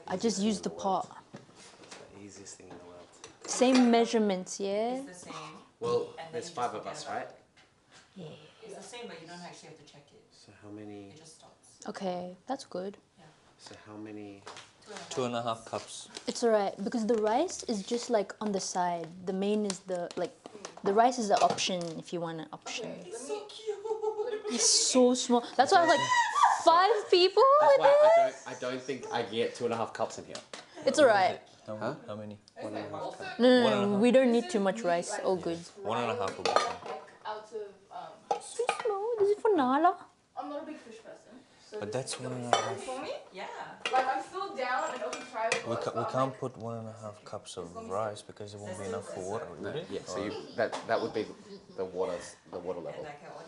I just used the pot. It's the easiest thing in the world. Same measurements, yeah? It's the same. Well, there's 5 of us, right? Yeah. It's the same, but you don't actually have to check it. So how many? It just stops. Okay, that's good. Yeah. So how many? 2.5 cups. It's alright because the rice is just like on the side. The main is the the rice is the option if you want an option. Okay, it's so cute. It's so small. That's why I was like 5 people. That's with why it? I don't think I get 2.5 cups in here. It's alright. How many? 1.5 cups. No, we don't need too much rice. All good. 1.5 will be fine. Out of It's too small. This is for Nala. I'm not a big fish person. So But that's 1.5. for me, Yeah. like I'm still down and open to try it. We can't put 1.5 cups of rice because it won't be enough for water, would it? Yeah. So that would be the water level.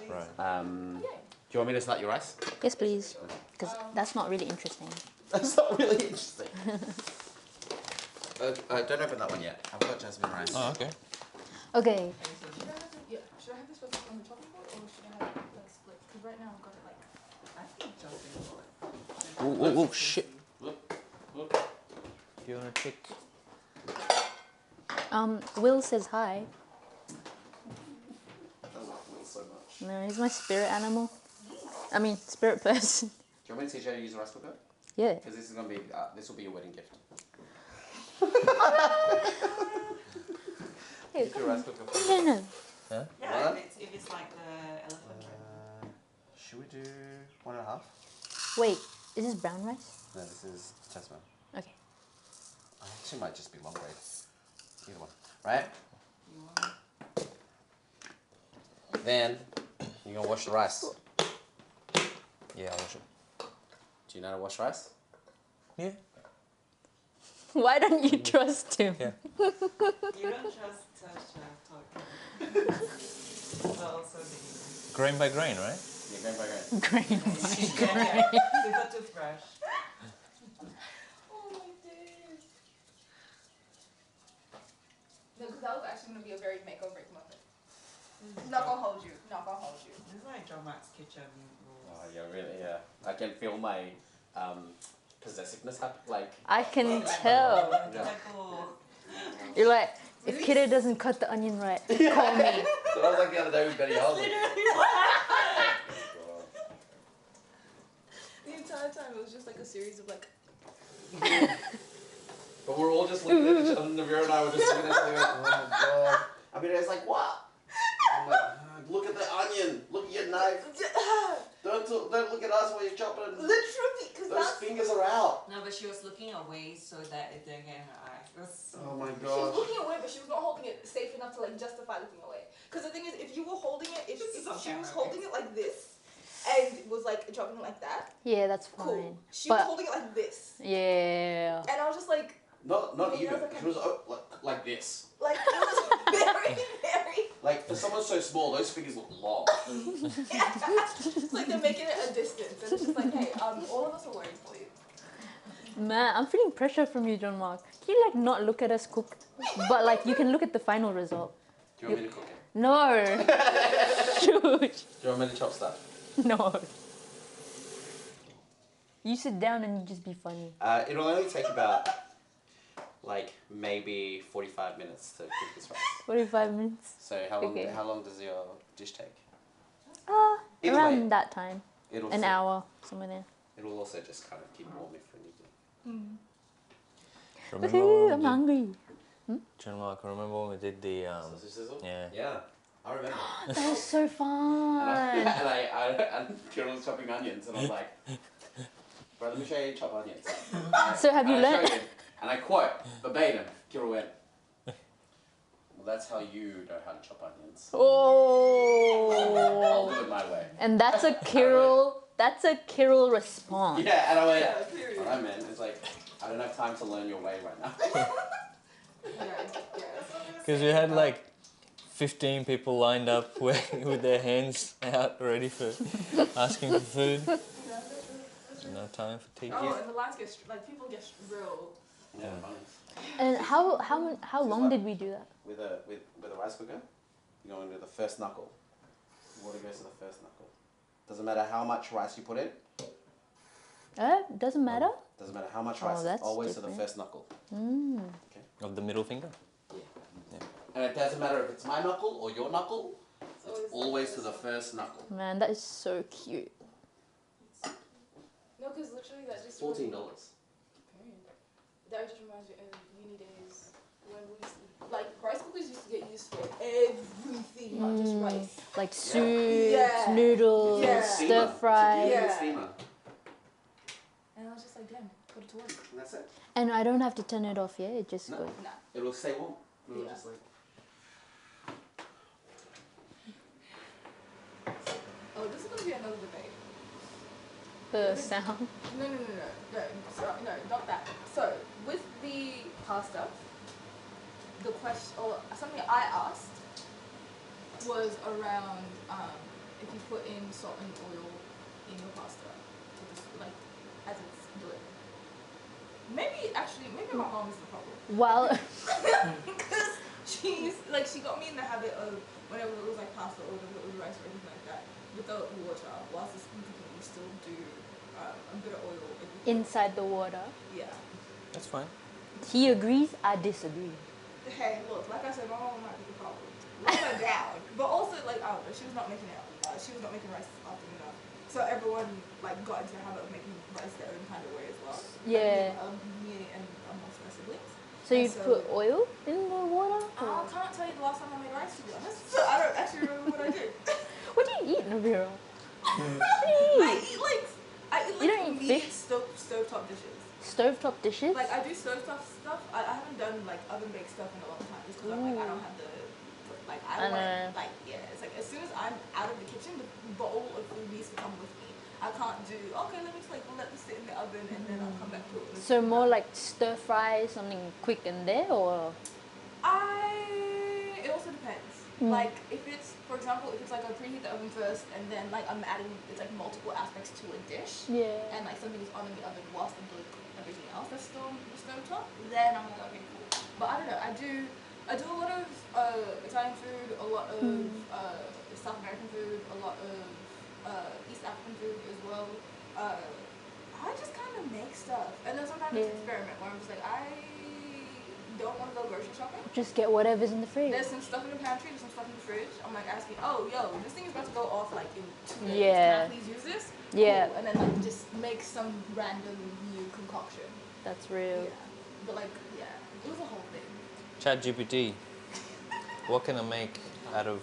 Right. Do you want me to start your rice? Yes, please. Because that's not really interesting. That's not really interesting. Don't open that one yet. I've got jasmine rice. Oh, okay. Okay. Should I have this on the chopping board or should I have it split? Because right now I've got it like. I think chopping board. Oh, shit. Look. Do you want to check? Will says hi. I love Will so much. No, he's my spirit animal. I mean, spirit person. Do you want me to teach you how to use a rice cooker? Yeah. Because this is gonna be this will be your wedding gift. Hey, Get your rice cooker. no. Huh? Yeah, What? if it's like the elephant. Should we do 1.5? Wait, is this brown rice? No, this is jasmine. Okay. I actually might just be long grade. Either one. Right? You want? Then you're gonna wash the rice. Yeah, I'll wash it. Do you know how to wash rice? Yeah. Why don't you trust him? Yeah. You don't trust Tasha talking. But also the Grain by grain, right? Yeah, grain by grain. Grain. yeah. With a toothbrush. Oh my days. No, because that was actually going to be a very make or break moment. Not gonna hold you. Not gonna hold you. This is like John Mark's kitchen rules. Oh yeah, really, yeah. I can feel my possessiveness happen, like. I can tell. You're like, if Kira doesn't cut the onion right, call me. So I was like the other day with Betty. I was like, The entire time it was just like a series of like. but we're all just looking at each other, and Navira and I were just looking at each other, oh my god. I mean, it's like, what? I'm like, look at the onion, look at your knife. Don't look at us while you're chopping. Literally, because Those fingers are out. No, but she was looking away so that it didn't get in her eye. It was so Oh my She was gosh. looking away, but she was not holding it safe enough to like justify looking away. Because the thing is, if you were holding it, if This is on she was camera, holding it like this, and was like dropping it like that, Yeah, that's fine. cool. She was But holding it like this, yeah. and I was just like, Not Yeah, even. that's okay. She was like this. it was very, very. Like for someone so small, those fingers look long. It's like they're making it a distance, and it's just like, hey, all of us are worried for you. Man, I'm feeling pressure from you, John Mark. Can you like not look at us cook? But like you can look at the final result. Do you want me to cook it? No. Shoot. Do you want me to chop stuff? No. You sit down and you just be funny. It'll only take about like maybe 45 minutes to cook this rice. 45 minutes. So how long? Okay. How long does your dish take? Either Around way, that time. It'll An hour, somewhere there. It'll also just kind of keep warm if we need to. Remember Woohoo, when I'm we did, hungry. John Mark, remember when we did the Sausage sizzle? yeah. Yeah, I remember. That was so fun. and Kiril was chopping onions, and I was like, "Bro, let me show you how you chop onions." So have you And I learnt? showed him, and I quote verbatim. Kiril went, "Well, that's how you know how to chop onions. I'll Oh. do it my way." And that's a Kiril. That's a Kiril response. Yeah, and I went, Yeah, period. "Alright, man. It's like I don't have time to learn your way right now." Because we had like 15 people lined up with their hands out ready for asking for food. No time for tea. Oh, and the lines get like people get real. Yeah, funny. And how long did we do that? With a rice cooker, you go into the first knuckle. Water goes to the first knuckle. Doesn't matter how much rice you put in. Doesn't matter? Doesn't matter how much Oh, rice. It's that's always to the different. first knuckle. Of the middle finger? And it doesn't matter if it's my knuckle or your knuckle. It's always to the first knuckle. Man, that is so cute. No, because literally that just $14. That just reminds me of uni days when we used to, like, rice cookers used to get used for everything, not just rice. Like soup, Yeah. noodles, Yeah. stir fry. Yeah. Steamer. And I was just like, damn, put it to work. And that's it. And I don't have to turn it off, yeah? It just No. goes. Nah. It'll stay warm. It'll Yeah. just like. Oh, this is gonna be another debate. The sound. No, not that. So, with the pasta, the question, or something I asked was around if you put in salt and oil in your pasta, to just, like, as it's doing. Maybe my mom is the problem. Well, Because she got me in the habit of, whenever it was like pasta or whenever it was rice or anything like that, without water, whilst it's cooking, you still do a bit of oil. inside the water. Yeah. That's fine. He agrees, I disagree. Hey, look, like I said, my mom might be the problem. Let her down. But also, like, I don't know, she was not making rice often enough. So everyone, like, got into the habit of making rice their own kind of way as well. Yeah. Like, me and amongst my siblings. So And you'd put oil in the water? I or- can't tell you the last time I made rice, to be honest. So I don't actually remember what I did. What do you eat, Nabira? I eat You don't eat immediate fish? stovetop dishes. Stovetop dishes? Like, I do stovetop stuff. I haven't done, like, oven-baked stuff in a long time just because I'm like, I don't have the, like, I don't want, like, yeah. It's like, as soon as I'm out of the kitchen, the bowl of food needs to come with me. I can't do, okay, let me just, like, let this sit in the oven and then I'll come back to it. So more like stir fry, something quick in there, or? It also depends. Like, if it's, for example, if it's like I preheat the oven first and then like I'm adding, it's like multiple aspects to a dish. Yeah. And like something is on in the oven whilst I'm doing everything else that's still on the stove top, then I'm like, okay, cool. But I don't know, I do a lot of Italian food, a lot of South American food, a lot of East African food as well. I just kind of make stuff. And then sometimes it's experiment where I'm just like, I don't want to go grocery shopping. Just get whatever's in the fridge. There's some stuff in the pantry, there's some stuff in the fridge. I'm like asking, oh, yo, this thing is about to go off like in 2 days. Yeah. Can I please use this? Yeah. Cool. And then like just make some random new concoction. That's real. Yeah. But like, yeah, it was a whole thing. ChatGPT. What can I make out of?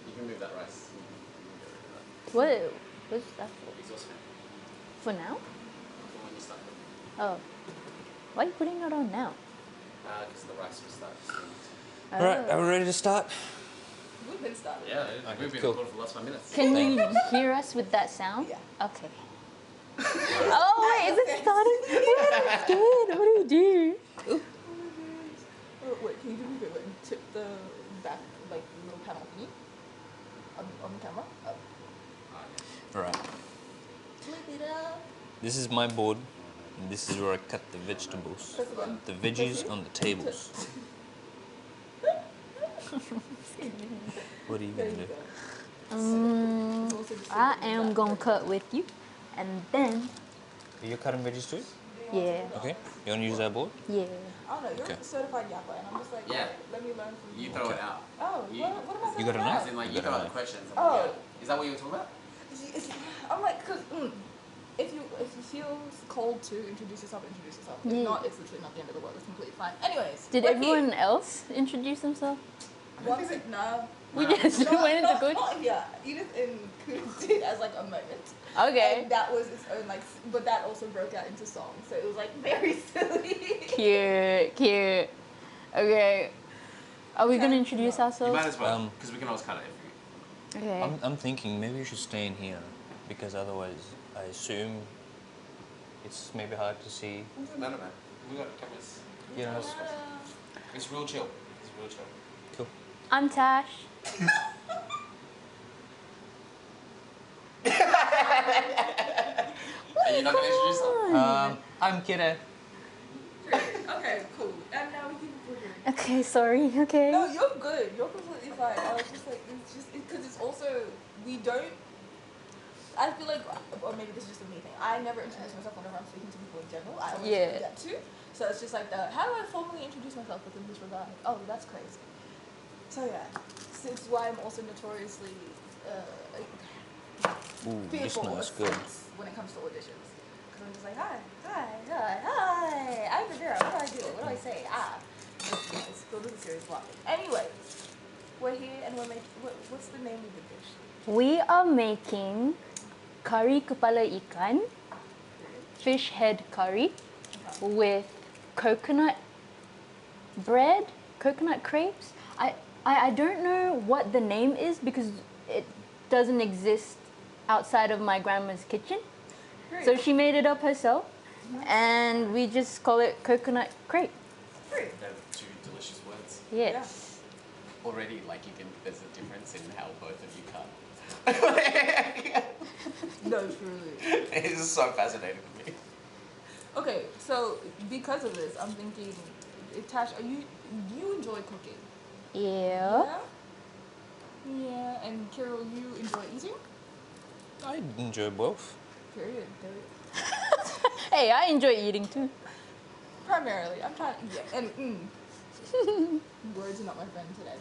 You can move that rice. What's that for? Exhaust fan. For now? For when you start cooking. Oh. Why are you putting it on now? Because the rice will start steaming. Alright, are we ready to start? We've been started. Yeah, Okay, we've been cool. recording for the last 5 minutes. Can you hear us with that sound? Yeah. Okay. Oh wait, is it starting? Wait, I'm scared. What do we do? Oh, wait, can you do me a favor and tip the back, like, little panel thingy on the camera? Oh. Alright. Flip it up. This is my board. And this is where I cut the vegetables. Press again. The veggies on the tables. What are you There gonna you do? go. It's also just I simple am that. gonna cut with you, and then Are you cutting veggies too? yeah, Okay. You wanna use that board? yeah. I don't know, you're Okay. a certified yapper, and I'm just like, Yeah. let me learn from You you. throw it out. Oh, You- what am I You got a throwing knife? As in, like, You you got throw a out the knife. questions. Oh. Yeah. Is that what you were talking about? I'm like, cause if you feel cold to introduce yourself. If Yeah. not, it's literally not the end of the world. It's completely fine. Anyways, Did we're everyone here. else introduce themselves? One thing, no. We just went into good. Yeah, Edith and Kuz did as like a moment. Okay. And that was its own like, but that also broke out into song, so it was like very silly. Cute. Okay. Are we gonna Okay. introduce You ourselves? might as well, because we can always cut it if you. Okay. I'm thinking maybe you should stay in here because otherwise I assume it's maybe hard to see. It doesn't matter, man. We got cameras. You know. It's real chill. It's real chill. Cool. I'm Tash. Are you not going to introduce yourself? I'm Kira. Okay, cool. And now we keep recording. Okay, sorry. Okay. No, you're good. You're completely fine. I was just like, it's just because it's also we don't. I feel like, or maybe this is just a me thing. I never introduce myself whenever I'm speaking to people in general. I always do that too. So it's just like how do I formally introduce myself within this regard? Oh, that's crazy. So yeah, it's why I'm also notoriously fearful of mistakes when it comes to auditions. Because I'm just like, hi, I'm the girl. What do I do? What do I say? It's filled with a serious vlog. Anyway, we're here and we're making. What's the name of the dish? We are making curry kepala ikan, fish head curry, with coconut bread, coconut crepes. I don't know what the name is because it doesn't exist outside of my grandma's kitchen. So she made it up herself, and we just call it coconut crepe. They're two delicious words. Yes. Already, like there's a difference in how both of you cut. No, truly. It's just so fascinating to me. Okay, so because of this, I'm thinking, Tash, you enjoy cooking? Yeah. Yeah, and Kiril, you enjoy eating? I enjoy both. Period. Hey, I enjoy eating too. Primarily, I'm trying. Yeah, and words are not my friend today.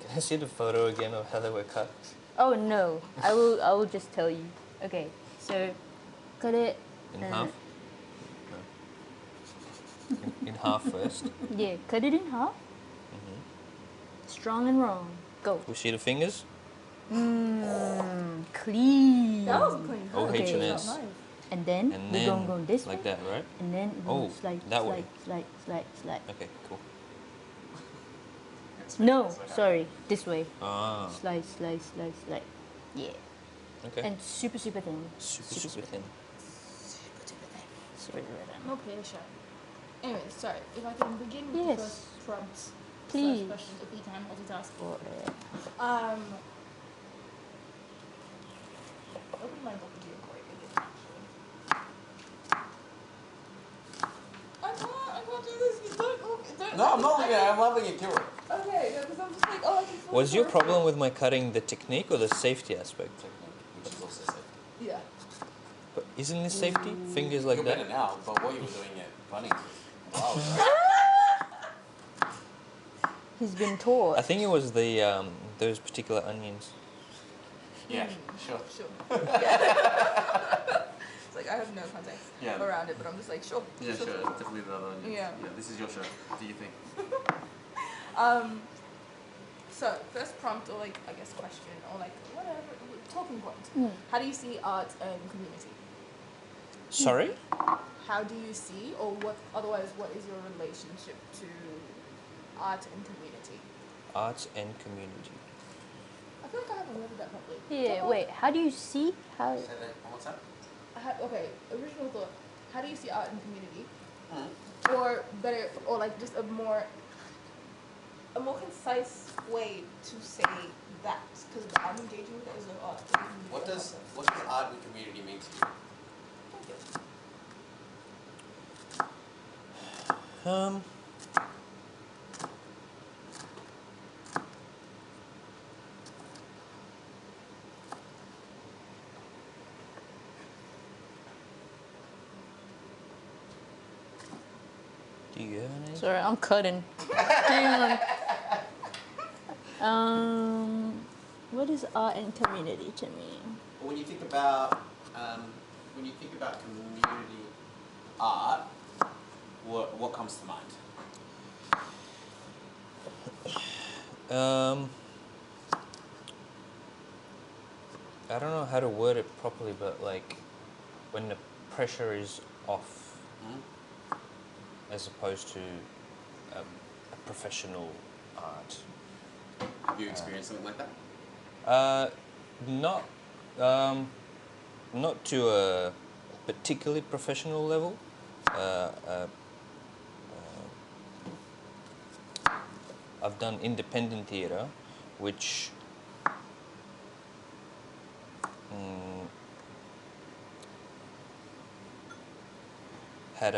Can I see the photo again of how they were cut? Oh no, I will just tell you. Okay, so cut it In half? No. In half first. Yeah, cut it in half. Strong and wrong. Go. We see the fingers? Clean. That was a clean cut. O H and Okay. S. And then And we're then gonna go this like way. that, right? And then we're gonna slide, that way. slide. Okay, cool. No, sorry, this way. Ah, Slide. Yeah. okay. And super thin. Super thin. Sorry, Okay, sure. Anyway, sorry. If I can begin with Yes. the first prompts. Please. Questions if we can multitask. Open my book again for it. I can't do this. Don't. No, I'm not looking at it. I'm laughing at Kiril. Okay, because I'm just like, I can feel Was the your person. problem with my cutting the technique or the safety aspect? Which is also safe. Yeah. But isn't this safety? Fingers like You're better that? now, but what you were doing at Bunnings was wild, right? He's been taught. I think it was the those particular onions. Yeah, sure. It's like I have no context Yeah. around it, but I'm just like, sure. Yeah, sure. Definitely the other onions. Yeah. This is your show. Do you think? So first prompt, or like I guess question, or like whatever talking point. How do you see art and community? Sorry? How do you see, or what? Otherwise, what is your relationship to art and community? Arts and community. I feel like I haven't worded that properly. Yeah, wait, how do you see? How? Say that one more time. Okay, original thought. How do you see art and community? Or better, or like just a more concise way to say that, because I'm engaging with it as an art. What does art and community mean to you? Do you have any? Sorry, I'm cutting. Hang on. What is art and community to me? When you think about community art, what comes to mind? I don't know how to word it properly, but like when the pressure is off, as opposed to a professional art. Have you experienced something like that? Not to a particularly professional level. I've done independent theatre, which had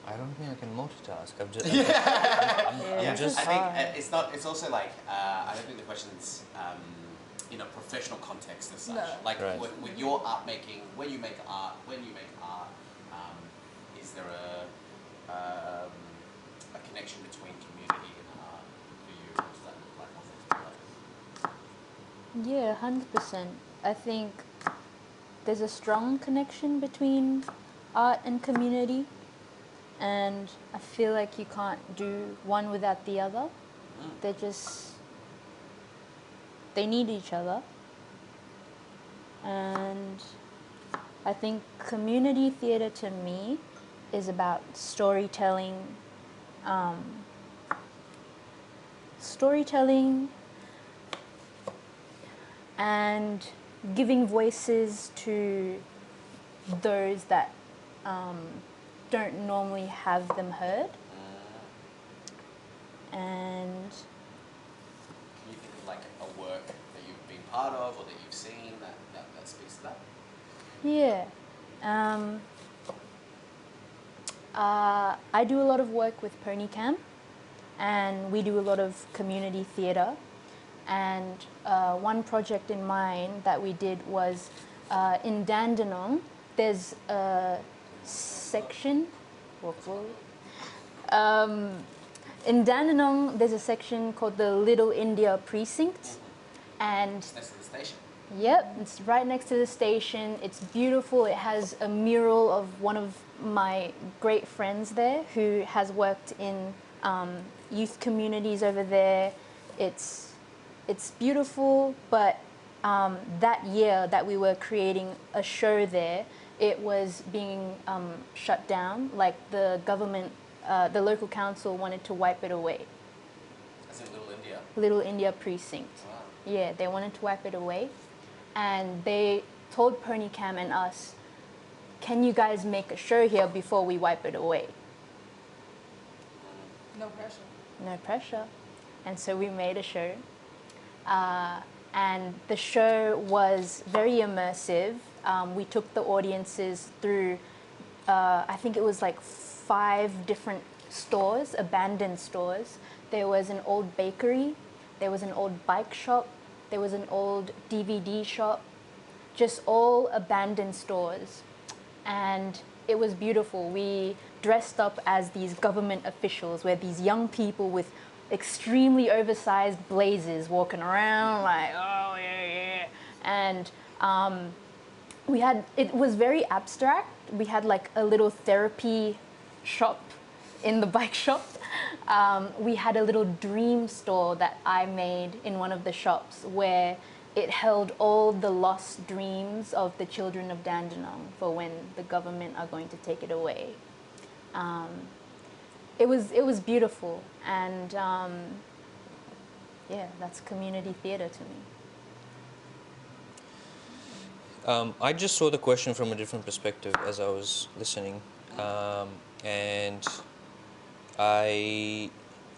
I I don't think I can multitask. I'm just. Yeah, just. I think it's not. It's also like I don't think the question's in a professional context as such. No. Like Right. with your art making, when you make art, is there a connection between community and art for you? What does that look like? What's it feel like? Yeah, 100%. I think there's a strong connection between art and community, and I feel like you can't do one without the other. They need each other. And I think community theatre to me is about storytelling, and giving voices to those that don't normally have them heard. And Can you think of like a work that you've been part of or that you've seen that speaks to that? yeah, I do a lot of work with PonyCam, and we do a lot of community theatre. And one project in mind that we did was in Dandenong. There's a section. In Dandenong, there's a section called the Little India Precinct, and Next to the station. yep, it's right next to the station. It's beautiful. It has a mural of one of my great friends there who has worked in youth communities over there. It's beautiful, but that year that we were creating a show there, it was being shut down. Like the government, the local council wanted to wipe it away. That's in Little India. Little India Precinct. Wow. Yeah, they wanted to wipe it away. And they told PonyCam and us, can you guys make a show here before we wipe it away? No pressure. No pressure. And so we made a show. And the show was very immersive. We took the audiences through, I think it was like 5 different stores, abandoned stores. There was an old bakery, there was an old bike shop, there was an old DVD shop, just all abandoned stores. And it was beautiful. We dressed up as these government officials. We're these young people with extremely oversized blazers walking around like, oh yeah. And it was very abstract. We had like a little therapy shop in the bike shop. We had a little dream store that I made in one of the shops where it held all the lost dreams of the children of Dandenong for when the government are going to take it away. It was beautiful, and yeah, that's community theatre to me. I just saw the question from a different perspective as I was listening, and I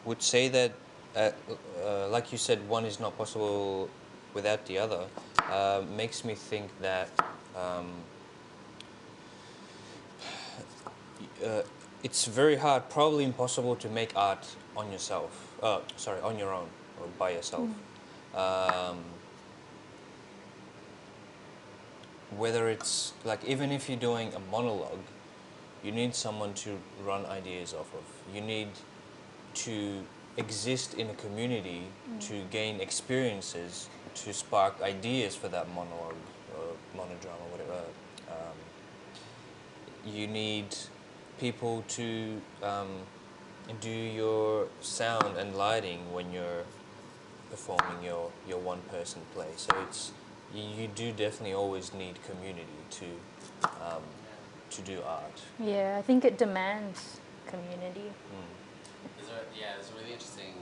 would say that, like you said, one is not possible without the other. Makes me think that it's very hard, probably impossible, to make art on yourself. On your own or by yourself. Whether it's like, even if you're doing a monologue, you need someone to run ideas off of. You need to exist in a community to gain experiences, to spark ideas for that monologue or monodrama, whatever. You need people to do your sound and lighting when you're performing your one-person play. So you do definitely always need community to do art. Yeah, I think it demands community. There's a really interesting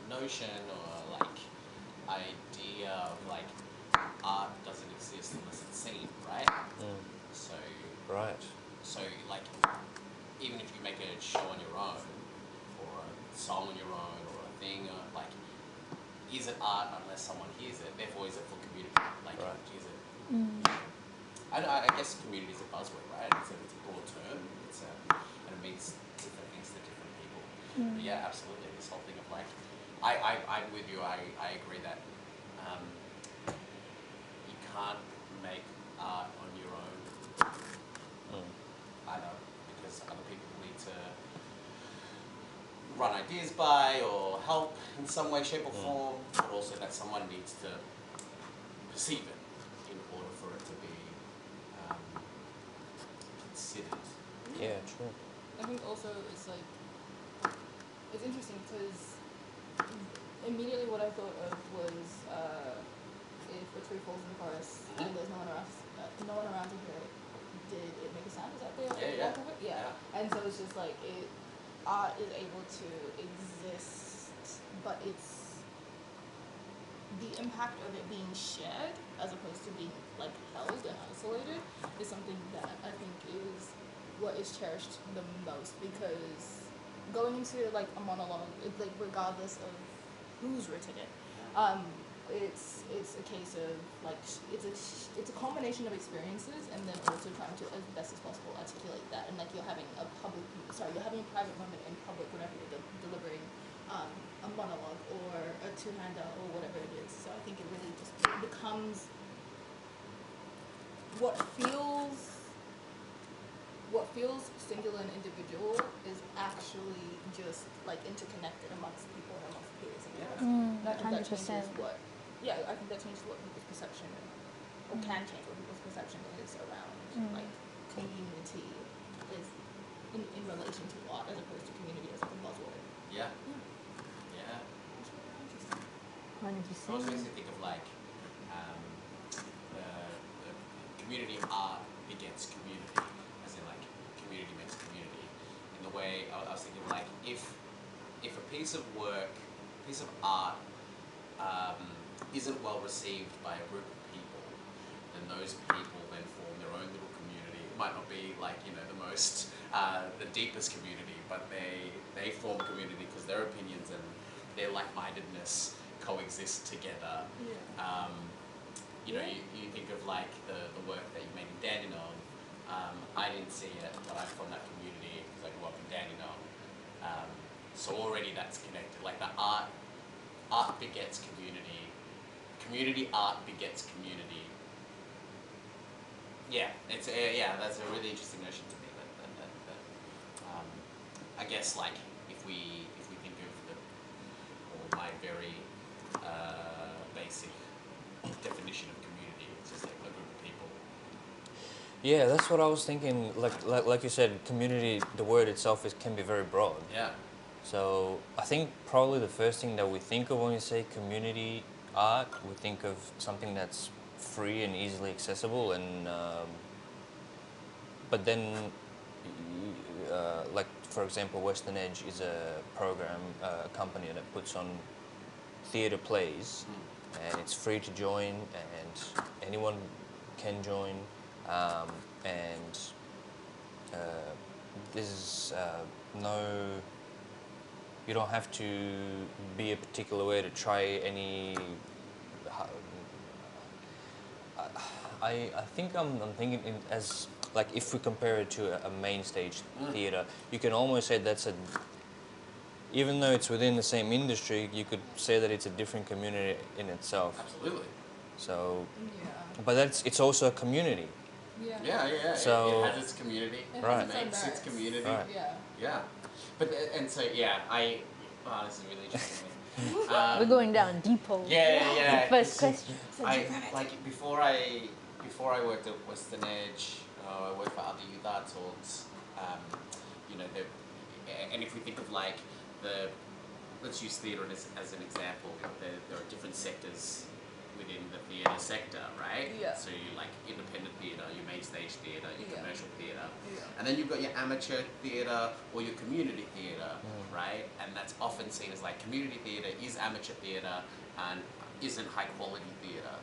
notion or like idea of like art doesn't exist unless it's seen, right? So Right. So like even if you make a show on your own or a song on your own or a thing, like is it art unless someone hears it? Therefore, is it for community? Like, Right. is it? I guess community is a buzzword, right? It's a broad term. And it means different things to different people. But yeah, absolutely. This whole thing of like, I'm with you. I agree that you can't make art on your own either, because other people need to run ideas by or help in some way, shape or form, but also that someone needs to perceive it in order for it to be considered. Yeah, true. I think also it's like, it's interesting because immediately what I thought of was if a tree falls in the forest and there's no one around to hear it, did it make a sound? Is that the bulk of it? Yeah. And so it's just like art is able to exist, but it's the impact of it being shared as opposed to being like held and isolated is something that I think is what is cherished the most, because going into like a monologue, it's like regardless of who's written it, it's a case of like it's a combination of experiences and then also trying to as best as possible articulate that, and like you're having a private moment in public whenever you're delivering a monologue or a two-hander or whatever it is. So I think it really just becomes what feels singular and individual is actually just like interconnected amongst people and amongst peers. And I think that changes 100%. I think that changes what people's perception or can change what people's perception is around like community is in relation to art as opposed to community as like a buzzword. Yeah. It's really interesting. 100%. It also makes me think of like the community art begets community, as in like community makes community. In the way I was thinking like if a piece of work, piece of art isn't well received by a group of people, then those people then form their own little community. It might not be like, you know, the most, the deepest community, but they form community because their opinions and their like-mindedness coexist together. Yeah. You know, you think of like the work that you made in Dandenong. I didn't see it, but I'm from that community because I grew up in Dandenong. So already that's connected. Like the art begets community. Community art begets community. Yeah, that's a really interesting notion to me. That I guess like if we think of my very basic definition of community, it's just like a group of people. Yeah, that's what I was thinking. Like you said, community, the word itself can be very broad. Yeah. So I think probably the first thing that we think of when we say community art, we think of something that's free and easily accessible, and but then like for example, Western Edge is a program, a company that puts on theatre plays, and it's free to join, and anyone can join, and there's no. You don't have to be a particular way to try any. I think I'm thinking as like if we compare it to a main stage theatre, you can almost say that's even though it's within the same industry, you could say that it's a different community in itself. Absolutely. So, Yeah. but it's also a community. Yeah. So- it has its community. Right. It makes its community. Right. Yeah. But and so this is really interesting. We're going down deep hole. Yeah. First question. I like before I worked at Western Edge, I worked for other youth arts orgs. You know, and if we think of like let's use theatre as an example. There are different sectors within the theatre sector, right? Yeah. So you like independent theatre, your main stage theatre, your Yeah. commercial theatre, Yeah. and then you've got your amateur theatre or your community theatre, right? And that's often seen as like community theatre is amateur theatre and isn't high quality theatre.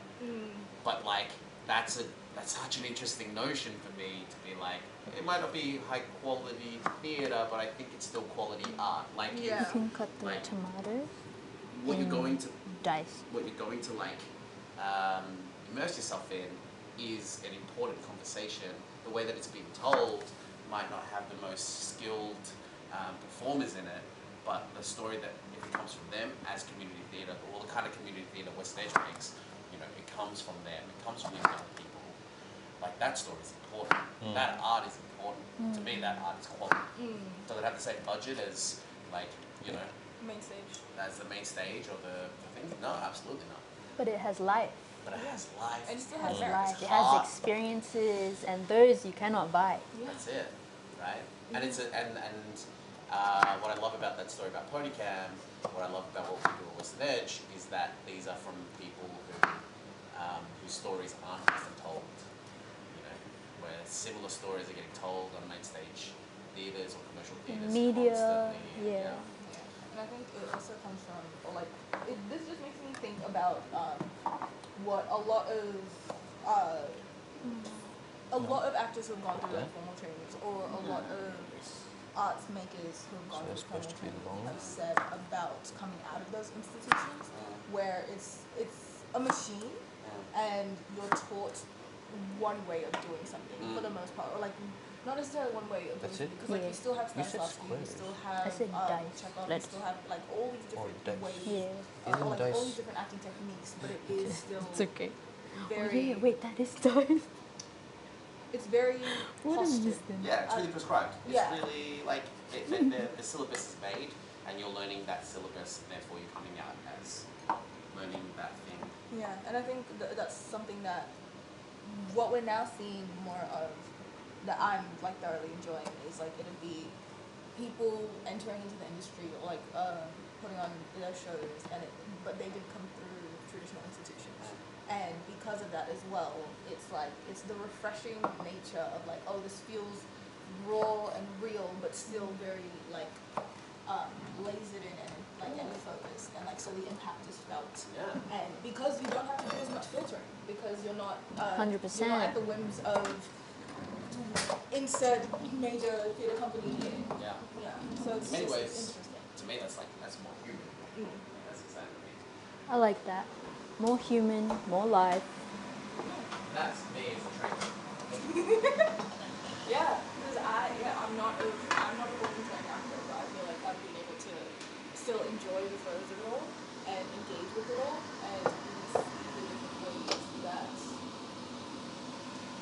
But like that's such an interesting notion for me to be like, it might not be high quality theatre, but I think it's still quality art. Like Yeah. You can cut the Like- tomatoes what you're going to dice. like immerse yourself in is an important conversation. The way that it's being told might not have the most skilled performers in it, but the story that if it comes from them as community theatre, or the kind of community theatre West Edge makes, you know, it comes from them. It comes from these young people. Like that story is important. That art is important. To me, that art is quality. Does it have the same budget as, like, you know, Main stage. as the main stage or the thing? No, absolutely not. But it has life. But it has life. And it still It has has life. It heart. has experiences, and those you cannot buy. That's it, right? And it's what I love about that story about PonyCam, what I love about what we do at Western Edge, is that these are from people whose stories aren't often told. You know, where similar stories are getting told on main stage theatres or commercial theatres Media, constantly. yeah. And I think it also comes from, like, this just makes me think about what a lot of actors who have gone through like formal trainings, or a lot of arts makers who have gone So it's through supposed formal to be trainings long? have said about coming out of those institutions, where it's a machine and you're taught one way of doing something for the most part, or like not necessarily one way of doing That's something, it? because like you still have You said Stanislavski, you squares. still I have said dice. Chekhov, you Let's- still have like all these different dice. ways, Yeah. or Isn't like all dice- these different acting techniques, but it is still It's okay. very, Oh yeah, wait, that is dice. it's very What is postured. this then? Yeah, it's really prescribed. It's Yeah. really like the syllabus is made, and you're learning that syllabus, and therefore you're coming out as learning that thing. Yeah, and I think that's something that what we're now seeing more of, that I'm like thoroughly enjoying, is like it'll be people entering into the industry, or like putting on their shows, but they did come through traditional institutions, and because of that as well, it's like it's the refreshing nature of like, oh, this feels raw and real, but still very like lasered in and like and focused, and like so the impact is felt. Yeah. And because you don't have to do as much filtering, because you're not 100%. you're not at the whims of insert major theatre company here. Yeah. Yeah. So it's In many just ways, interesting. to me, that's more human. That's exactly. I like that. More human, more life. That's me as a trainer. Yeah, because I'm not a working trained actor, but I feel like I've been able to still enjoy the throes of it all and engage with it all, and see the different ways that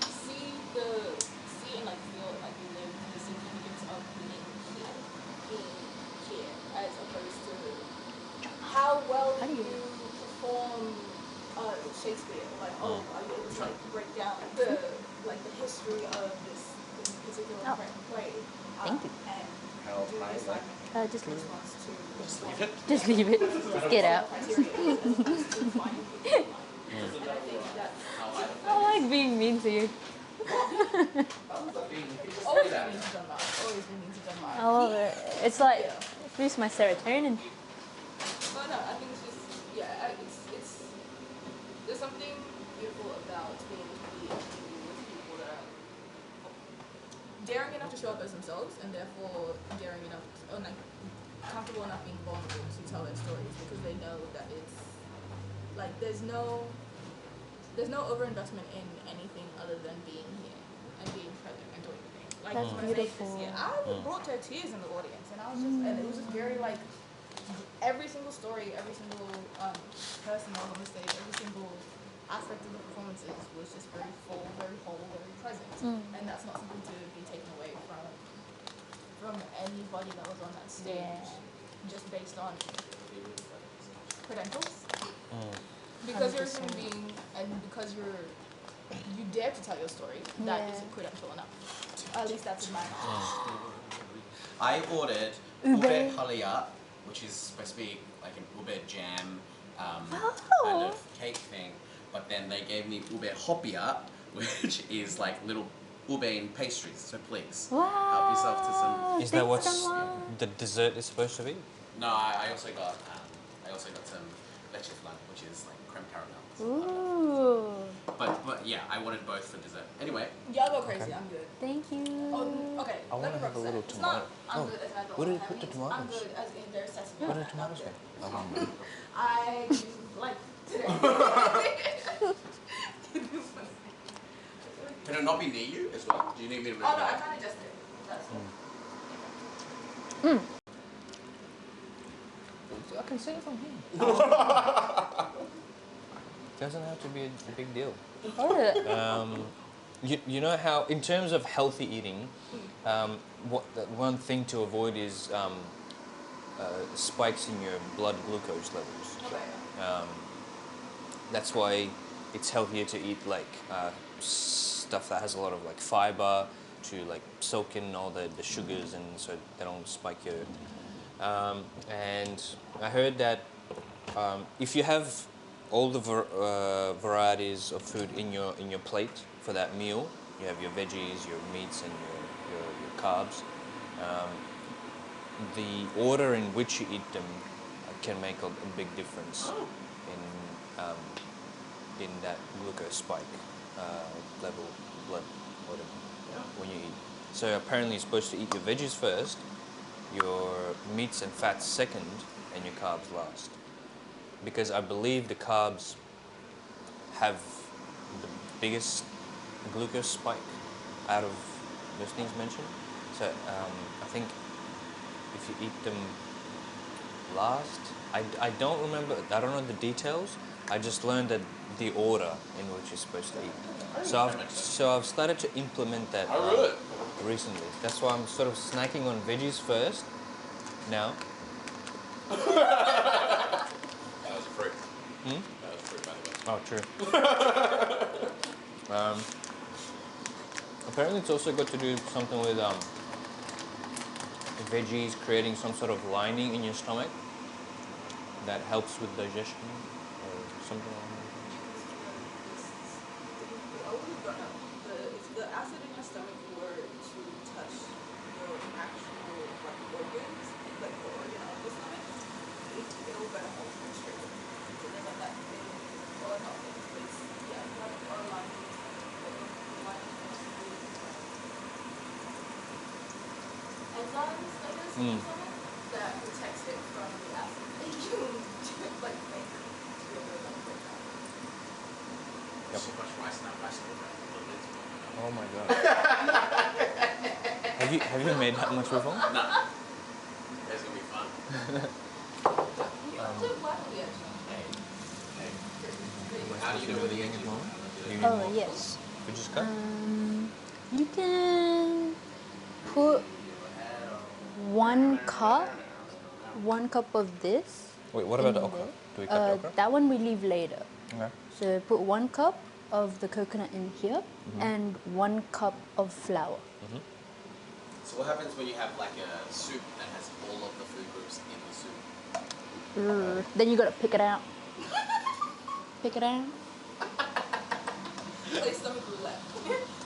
see and like feel and like live the significance of being here, as opposed to how well How do you- you perform Shakespeare. Like, are you able to like break down the history of this particular Oh. play? Thank you. And How do high this is like that? Just leave it. response to Just leave it. Just leave it. Just get out. criteria, as opposed to finding people online. And I think that's How high? I like being mean to you. always been mean to Denmark. Always been mean to Denmark. I love it. It's like it boosts my serotonin. But no, I think it's just it's there's something beautiful about being able to be in a community with people that are daring enough to show up as themselves, and therefore daring enough or like comfortable enough being vulnerable to tell their stories, because they know that it's like there's no overinvestment in anything other than being here and being present and doing the thing. Like That's when I made this beautiful. year, I was brought to tears in the audience, and I was just and it was just very like every single story, every single person that was on the stage, every single aspect of the performances was just very full, very whole, very present, and that's not something to be taken away from anybody that was on that stage, just based on credentials. Because you're a human being, and because you dare to tell your story, that Yeah. is credential enough. At least that's in my mind. I ordered ube halia, which is supposed to be like an ube jam kind of cake thing, but then they gave me ube hopia, which is like little ube pastries. So please Wow. help yourself to some. Is that what Thanks so much. the dessert is supposed to be? No, I also got some leche flan, which is like creme caramel. Ooh. But yeah, I wanted both for dessert. Anyway, Y'all go crazy. I'm good. Thank you. Oh, okay. I wanna let me have a represent. little It's not, tomato. I'm Oh, good as I don't where did you have put the meat. I'm tomatoes? good as in there's sesame. Where are the I'm tomatoes good. go? I like today. Can it not be near you as well? Do you need me to move Oh no, it? I kind of just did. That's I can see it from here. Doesn't have to be a big deal. You know how, in terms of healthy eating, one thing to avoid is spikes in your blood glucose levels. That's why it's healthier to eat like stuff that has a lot of like fiber to like soak in all the sugars and so they don't spike your. And I heard that if you have all the varieties of food in your plate for that meal, you have your veggies, your meats, and your carbs. The order in which you eat them can make a big difference in that glucose spike level, blood, whatever, when you eat. So apparently you're supposed to eat your veggies first, your meats and fats second, and your carbs last. Because I believe the carbs have the biggest glucose spike out of those things mentioned. So I think if you eat them last, I don't remember, I don't know the details. I just learned that the order in which you're supposed to eat. So I've started to implement that recently. That's why I'm sort of snacking on veggies first now. That was a fruit. That was fruit, by the way. Oh, true. Apparently it's also got to do something with veggies creating some sort of lining in your stomach that helps with digestion or something like that. If the acid in your stomach were to touch your actual like organs, like the organ of the stomach, it will better hold your straight. So there's like that thing, or not thing, it's like or lining. Enzymes, I guess, in the stomach that protects it from the acid that you like make to be able to like break down. There's so much rice in that rice cooker. Oh my god. Have you made that much before? No. That's gonna be fun. You have to black the How do you do the engine? Oh, yes. We just cut? You can put 1 cup of this. Wait, what about the in okra? there. Do we cut the okra? That one we leave later. Okay. So put 1 cup of the coconut in here and 1 cup of flour. So what happens when you have like a soup that has all of the food groups in the soup? Then you gotta pick it out. Pick it out. Play stomach roulette.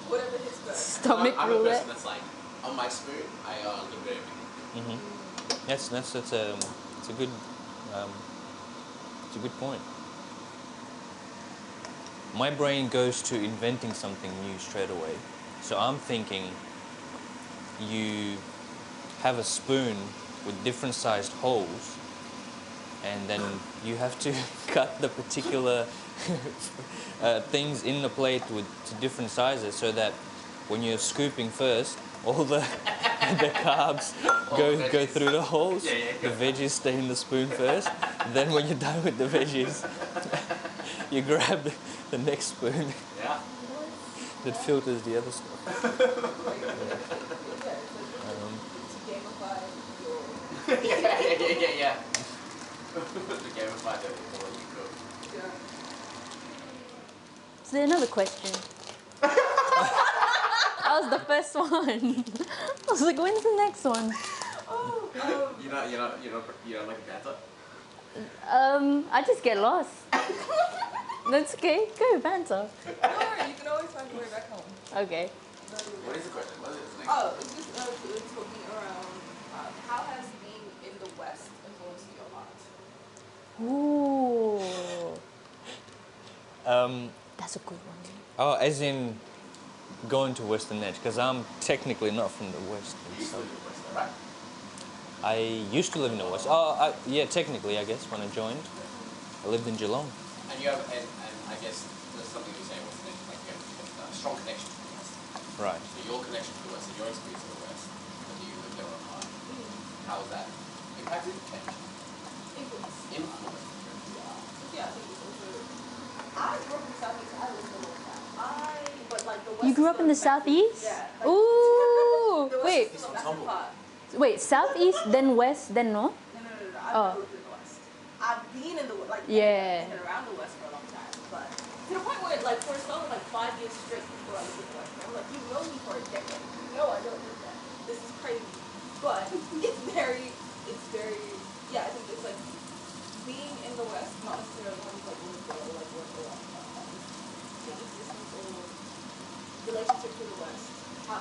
Whatever hits first. Stomach I'm a roulette. person that's like, on my spoon, I a little bit of everything. It's a good point. My brain goes to inventing something new straight away. So I'm thinking you have a spoon with different sized holes and then you have to cut the particular things in the plate to different sizes so that when you're scooping first, all the carbs go through the holes. The veggies stay in the spoon first. Then when you're done with the veggies, you grab the next spoon that filters the other stuff. Yeah. To gamify the more you cook. So another question. That was the first one. I was like, when's the next one? You don't like banter? I just get lost. That's okay. Go, banter. Don't worry, you can always find your way back home. Okay. What is the question? What is the next? Oh, it's just talking around how has being in the West influenced your art? Ooh. That's a good one. Oh, as in going to Western Edge, because I'm technically not from the West. So Right? I used to live in the West. Yeah, technically, I guess, when I joined. I lived in Geelong. And you have, and I guess there's something you say, what's the name? Like you have a strong connection to the Right. So your connection to the West and your experience of the West, when you lived there online, how was that impacted? Influence. Influence. Yeah, I think it's also. I grew up in the Southeast. I lived in the West. But like the West. You grew is up in the still massive. Southeast? Yeah. Ooh. The West Wait. is still a massive part. Wait. Southeast, then West, then North. No. Oh. I've lived in the West. I've been in the like Yeah. in and around the West for a long time, but to the point where like for a solid like 5 years straight before I lived in the West, I'm like, you know me for a decade. You know I don't live there. This is crazy, but it's very yeah. I think it's like being in the West, not necessarily having to like live there or like work there. The existence or relationship to the West, how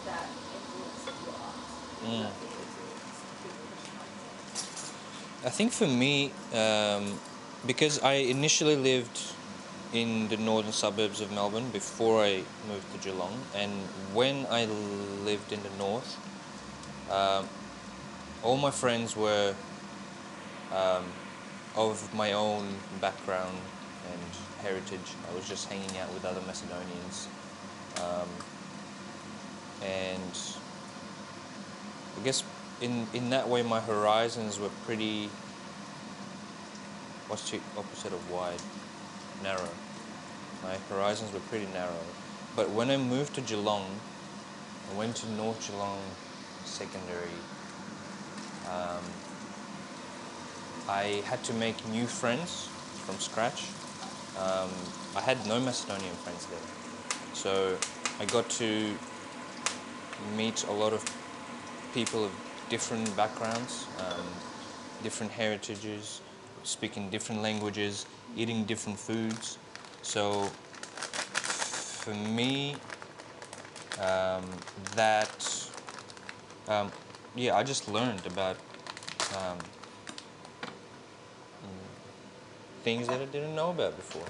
that influenced your art. I think for me, because I initially lived in the northern suburbs of Melbourne before I moved to Geelong, and when I lived in the north, all my friends were of my own background and heritage. I was just hanging out with other Macedonians, and I guess in that way my horizons were pretty, what's the opposite of wide? Narrow. My horizons were pretty narrow. But when I moved to Geelong, I went to North Geelong Secondary, I had to make new friends from scratch. I had no Macedonian friends there. So I got to meet a lot of people of different backgrounds, different heritages, speaking different languages, eating different foods. So for me, I just learned about things that I didn't know about before.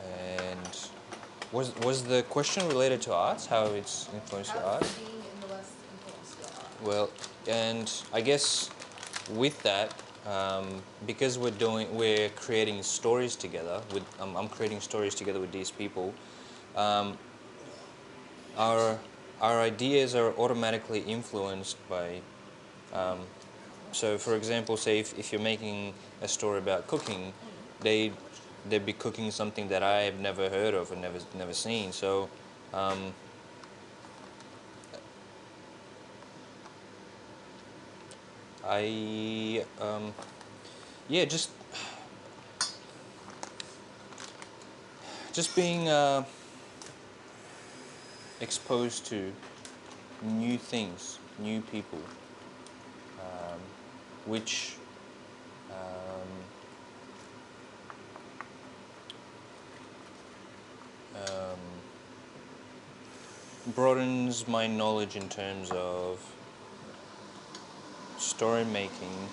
And was the question related to arts, how it's influenced your art? Being in the West influenced your art? Well, and I guess with that, because we're creating stories together with, I'm creating stories together with these people. Our ideas are automatically influenced by. So, for example, say if you're making a story about cooking, they'd be cooking something that I have never heard of or never seen. So. Just being exposed to new things, new people, which broadens my knowledge in terms of story making.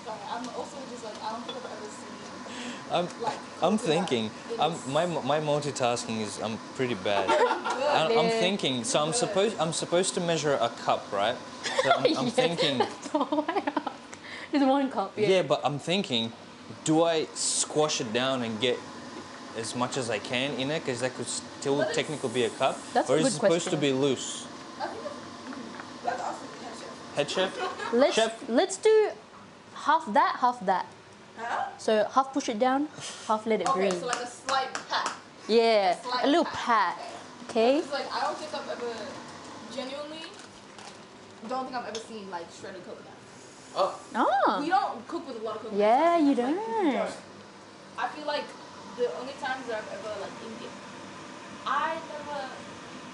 Sorry, I'm also just like, I don't think I've ever seen I'm thinking. My multitasking is pretty bad. I'm thinking. So I'm supposed to measure a cup, right? So I'm thinking. There's one cup. Yeah. Yeah, but I'm thinking, do I squash it down and get as much as I can in it, because that could still technically be a cup, That's or a is good it supposed to question. be loose? I think that's awesome. Head chef? Let's do half that, half that. Huh? So half push it down, half let it Okay, breathe. so like a slight pat. Yeah, slight a little pat. pat. Okay. It's like, I don't think I've ever, genuinely, don't think I've ever seen like shredded coconut. Oh. Oh. We don't cook with a lot of coconut. Yeah, you Like, don't. I feel like the only times that I've ever like I never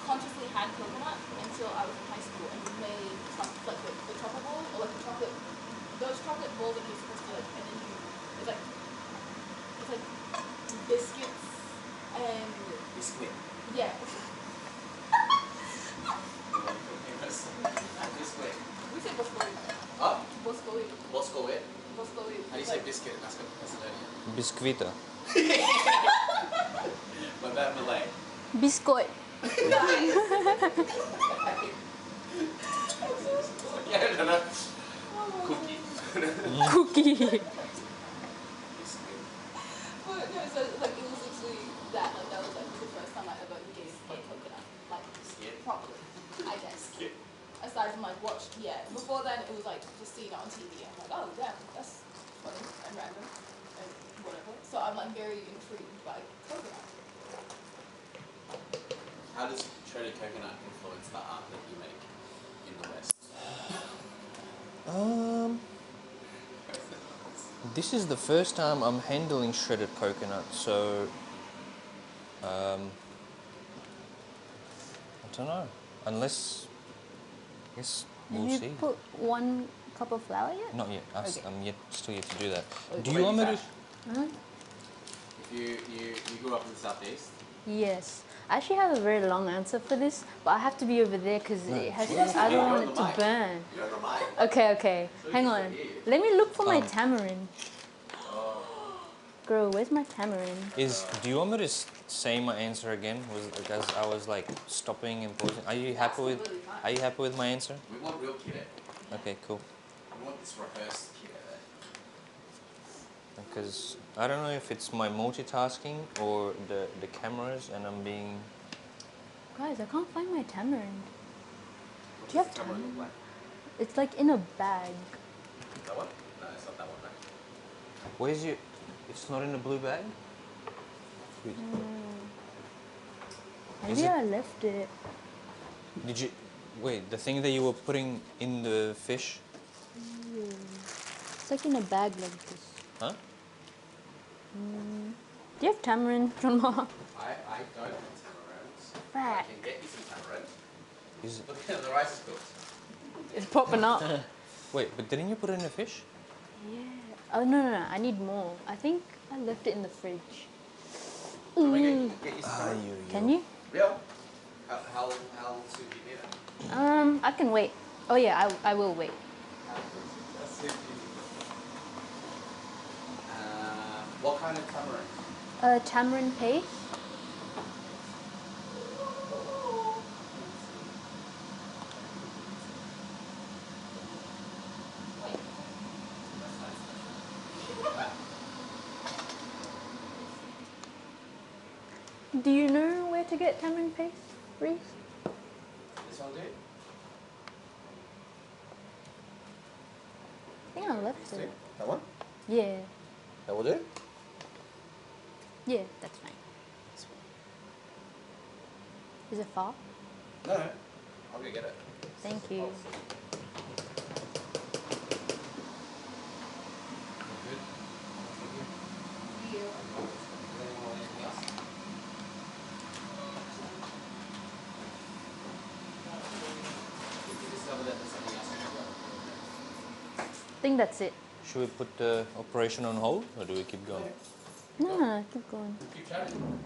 consciously had coconut until I was in high school, and we made like the chocolate bowl, or like the chocolate, those chocolate bowls that you're supposed to like, and then it's like biscuits and Biscuit. yeah. Biscuit. We say boscoit. Oh. Boscoit. Boscoit. Boscoit. How do you say biscuit in Macedonia? Biscuita. What about Malay? Biscoit. Yeah, I don't know. Cookie. Cookie. like watched. Yeah, before then it was like just seeing it on TV. And I'm like, oh damn, that's funny and random and whatever. So I'm like very intrigued by coconut. How does shredded coconut influence the art that you make in the West? This is the first time I'm handling shredded coconut, so I don't know. Unless, I guess we'll Have see. you put 1 cup of flour yet? Not yet. Okay. I'm still yet to do that. Okay. Do you want me to? Huh? If you grew up in the southeast, Yes. I actually have a very long answer for this, but I have to be over there because No. it has. Yes, I you're don't on want it the to mic. burn. you're on the mic. Okay. Hang on. Let me look for my tamarind. Girl, where's my tamarind? Do you want me to say my answer again? Because I was like stopping and pausing. Are you happy with? Absolutely fine. Are you happy with my answer? We want real kid. Okay, cool. We want this rehearsed kid. Because I don't know if it's my multitasking or the cameras, and I'm being. Guys, I can't find my tamarind. What Do you does have the camera look time? like? It's like in a bag. That one? No, it's not that one. No. Where's your? It's not in the blue bag. Wait, Is Maybe it- I left it. Did you? Wait, the thing that you were putting in the fish? It's like in a bag like this. Huh? Do you have tamarind, John Ma? I don't have tamarinds. I Right. can get you some tamarind. Is it? Look, the rice is cooked. It's popping up. Wait, but didn't you put it in the fish? Yeah. Oh no! I need more. I think I left it in the fridge. Can we get you some Ah, tamarind? Can you? Yeah. How soon do you need it? I can wait. Oh yeah, I will wait. That's so cute. What kind of tamarind? Tamarind paste. Do you know where to get tamarind paste, Reese? This one, dude? I think I left it. That one? Yeah. That will do? Yeah, that's fine. Is it far? No. I'll go get it. Thank you. Good. Anyone want anything else? Did you discover that there's something else you got? I think that's it. Should we put the operation on hold, or do we keep going? No, keep going. Keep chatting.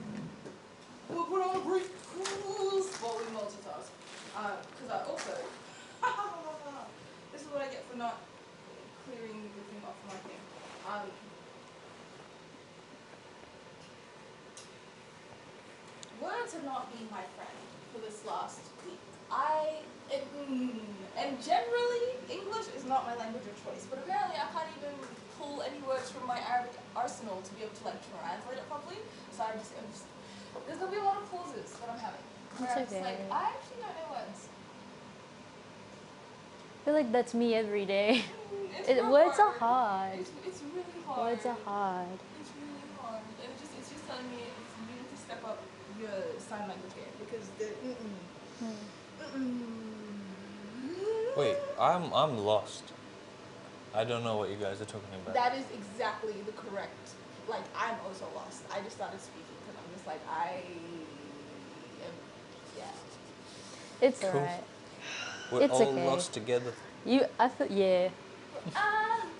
We'll put on a brief cruise while we multitask. Because I also, this is what I get for not clearing the thing off my thing. Words have not been my friend for this last week. And generally, English is not my language of choice, but apparently I can't even pull any words from my Arabic arsenal to be able to like translate it properly. So I'm just there's gonna be a lot of pauses that I'm having. Where It's I'm just like, okay. I actually don't know words. I feel like that's me every day. It's real Words are hard. It's really hard. Words are hard. It's really hard. And it's just telling me you need to step up your sign language game because the Wait, I'm lost. I don't know what you guys are talking about. That is exactly the correct. Like I'm also lost. I just started speaking because I'm just like yeah. It's Cool. alright. We're It's all okay. lost together. I feel, yeah.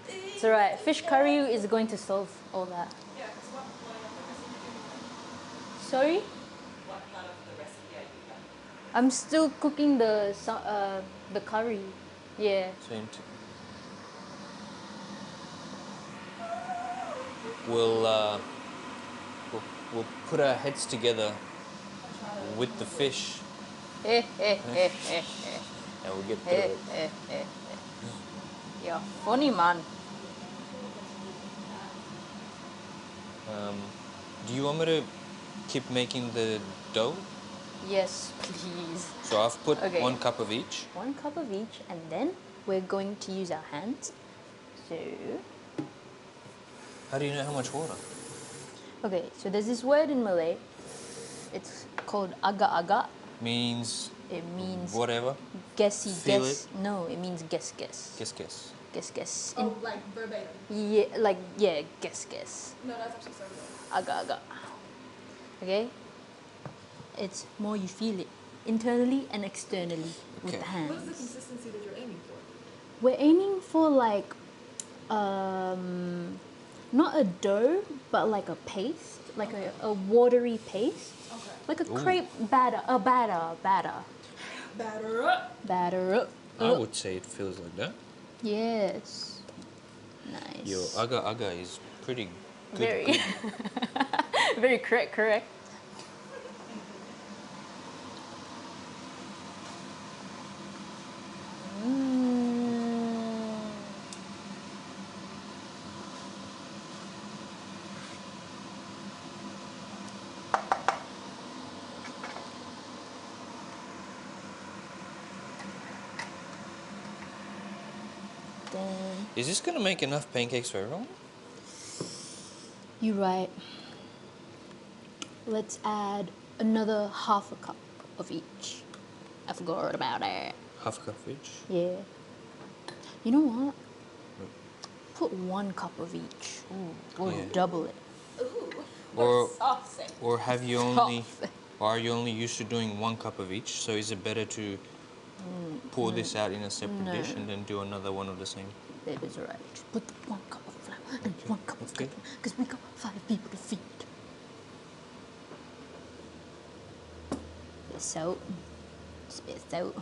It's alright. Fish curry is going to solve all that. Yeah, because what Sorry? part of the recipe are you done? I'm still cooking the curry. Yeah. Same we'll put our heads together with the fish, and we'll get through it. Yeah, funny man. Do you want me to keep making the dough? Yes, please. So I've put Okay. 1 cup of each. 1 cup of each, and then we're going to use our hands. So, How do you know how much water? okay, so there's this word in Malay. It's called aga-aga. Means It means whatever. guessy Feel guess. No, it means guess guess. Guess, guess. Guess guess. Oh, like verbatim. Yeah, guess guess. No, that's actually so good. Aga-aga. Okay? It's more you feel it internally and externally with Okay. the What is the hands. consistency that you're aiming for? We're aiming for like not a dough, but like a paste, like a watery paste. Okay. Like a Ooh. crepe batter, batter. Batter up. Batter up. I would say it feels like that. Yes. Nice. Your aga is pretty good. Very, very correct. Then Is this gonna make enough pancakes for everyone? you're right. Let's add another half a cup of each. I forgot about it. Half cup each. Yeah. You know what? Put 1 cup of each. Or Yeah. double it. Ooh. Or Saucy. or have you only Stop. or are you only used to doing 1 cup of each? So is it better to pour this out in a separate dish No. and then do another one of the same? That is right. Just put 1 cup of flour and 1 cup of Okay. sugar. Because we got 5 people to feed. Bit of salt. Just a bit of salt.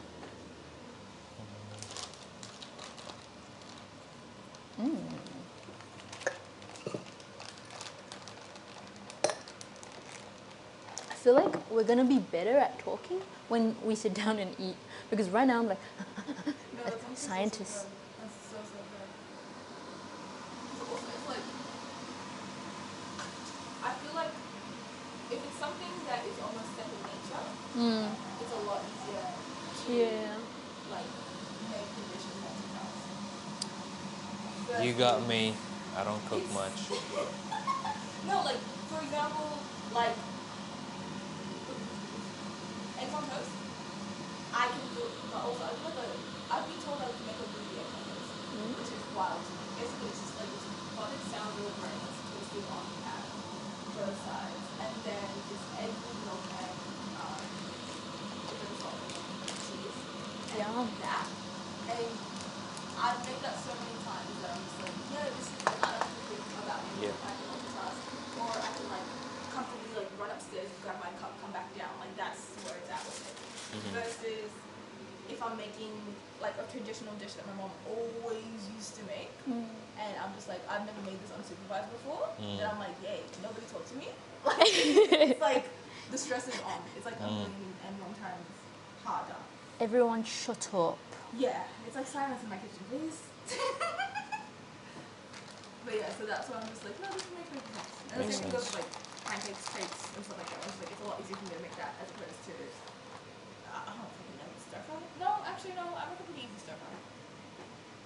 I feel like we're gonna be better at talking when we sit down and eat. Because right now I'm like, No, that's actually Scientists. So good. That's so good. It's like, I feel like if it's something that is almost second nature, it's a lot easier to yeah. like make the dishes multitask. You got me. I don't cook much. No, like for example, like eggs on toast. I can do it, but also I feel like I've been told I can make a really egg on toast, which is wild to me. Basically, it's just like it's buttered sourdough bread that's toasted on at both sides, and then just egg with milk and a bit of salt and cheese. And Yum. that, and I've made that so many times that I'm just like, yeah, this is like, I don't have to think about it. Yeah. I can multitask, or I can like comfortably like run upstairs, grab my cup, come back down. Like that's where it's at with it. Versus if I'm making like a traditional dish that my mom always used to make, and I'm just like, I've never made this unsupervised before, then I'm like, yay, nobody talk to me. Like, it's like the stress is on. It's like a million and 1 times harder. Everyone shut up. Yeah, it's like silence in my kitchen, please. But yeah, so that's why I'm just like, no, this will make sense. And the Makes same thing goes sense. with like pancakes, cakes, and stuff like that. I was like, it's a lot easier for me to make that as opposed to, I don't fucking know, stir fry? No, actually no, I make a pretty easy stir fry.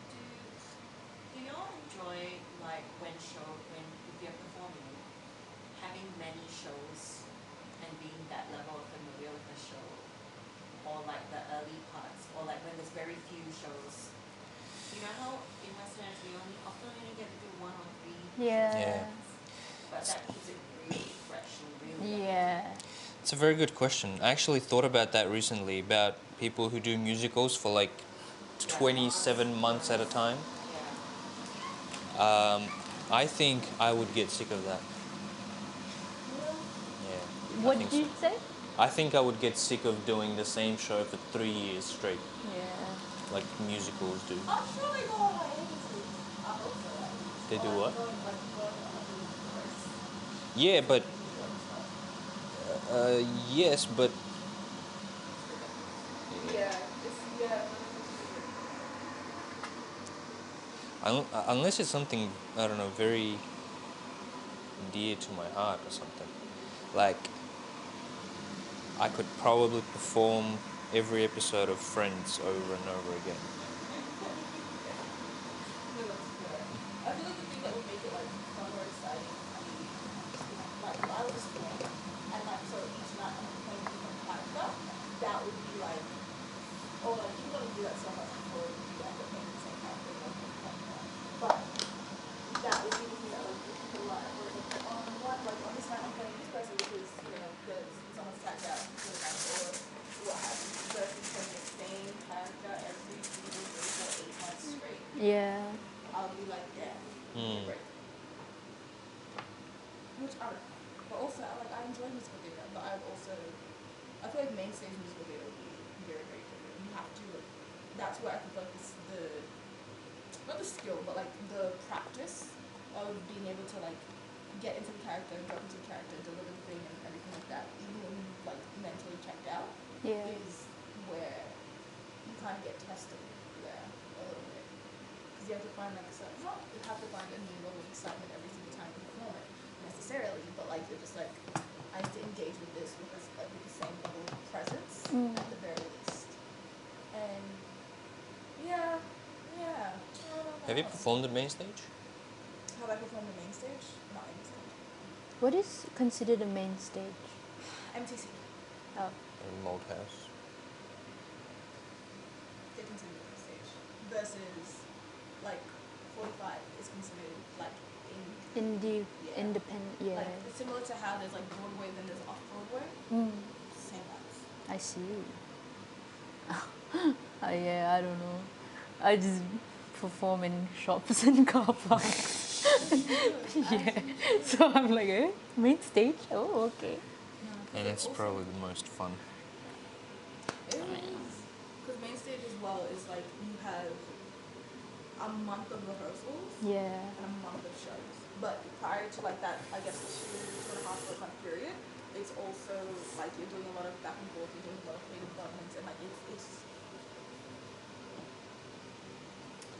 Do y'all enjoy like when if you're performing, having many shows and being that level of familiar with the show, or like the early parts, or like when there's very few shows? You know how in Western we often only get to do 1 or 3 Yeah. but that keeps it really fresh and really Yeah. It's a very good question. I actually thought about that recently, about people who do musicals for like 27 months at a time. yeah. I think I would get sick of that. Yeah. What think did you say? I think I would get sick of doing the same show for 3 years straight, Yeah. like musicals do. I'm sure they go on hiatuses. I hope so. At least. They do Or what? Going, like, going on a course. Yeah, but yes, but Yeah, it's, yeah. unless it's something, I don't know, very dear to my heart or something. Like, I could probably perform every episode of Friends over and over again. No, that's fair. I feel like the thing that would make it like fun or exciting, I mean, like if I was playing and like so each night I'm playing a different character, that would be like, oh like you don't do that so much before you end up playing the same character and like that. But that would be the thing that would keep it alive. Whereas like on this night I'm playing this person because there's someone's tagged out or what have you, versus playing the same character every single 3 or 8 months straight. Yeah. I'll be like, yeah, great. Which I don't know. But also, I enjoy musical theatre, but I feel like main stage musical theatre would be very, very different. You have to, that's where I can focus not the skill, but like the practice of being able to like get into the character, drop into the character, deliver the thing and everything like that, even when you like mentally checked out, Yeah. is where you kind of get tested there a little bit. Because you have to find like you have to find a new level of excitement every single time you perform it, necessarily, but like you're just like, I have to engage with this with the same level of presence at the very least. And yeah. Have you performed at main stage? Have I performed the main stage? Not main stage. What is considered a main stage? MTC. Oh. In Malthouse. They consider it main stage. Versus like 45 is considered like Independent, yeah. Like similar to how there's like Broadway, then there's off Broadway. Same vibes. I see. Yeah, I don't know. I just perform in shops and car parks. Yeah. So I'm like, main stage? Oh, okay. And it's probably the most fun. It is. Because main stage as well is like you have a month of rehearsals Yeah. and a month of shows. But prior to like that, I guess 2.5 month period, it's also like you're doing a lot of back and forth, you're doing a lot of play developments, and like it's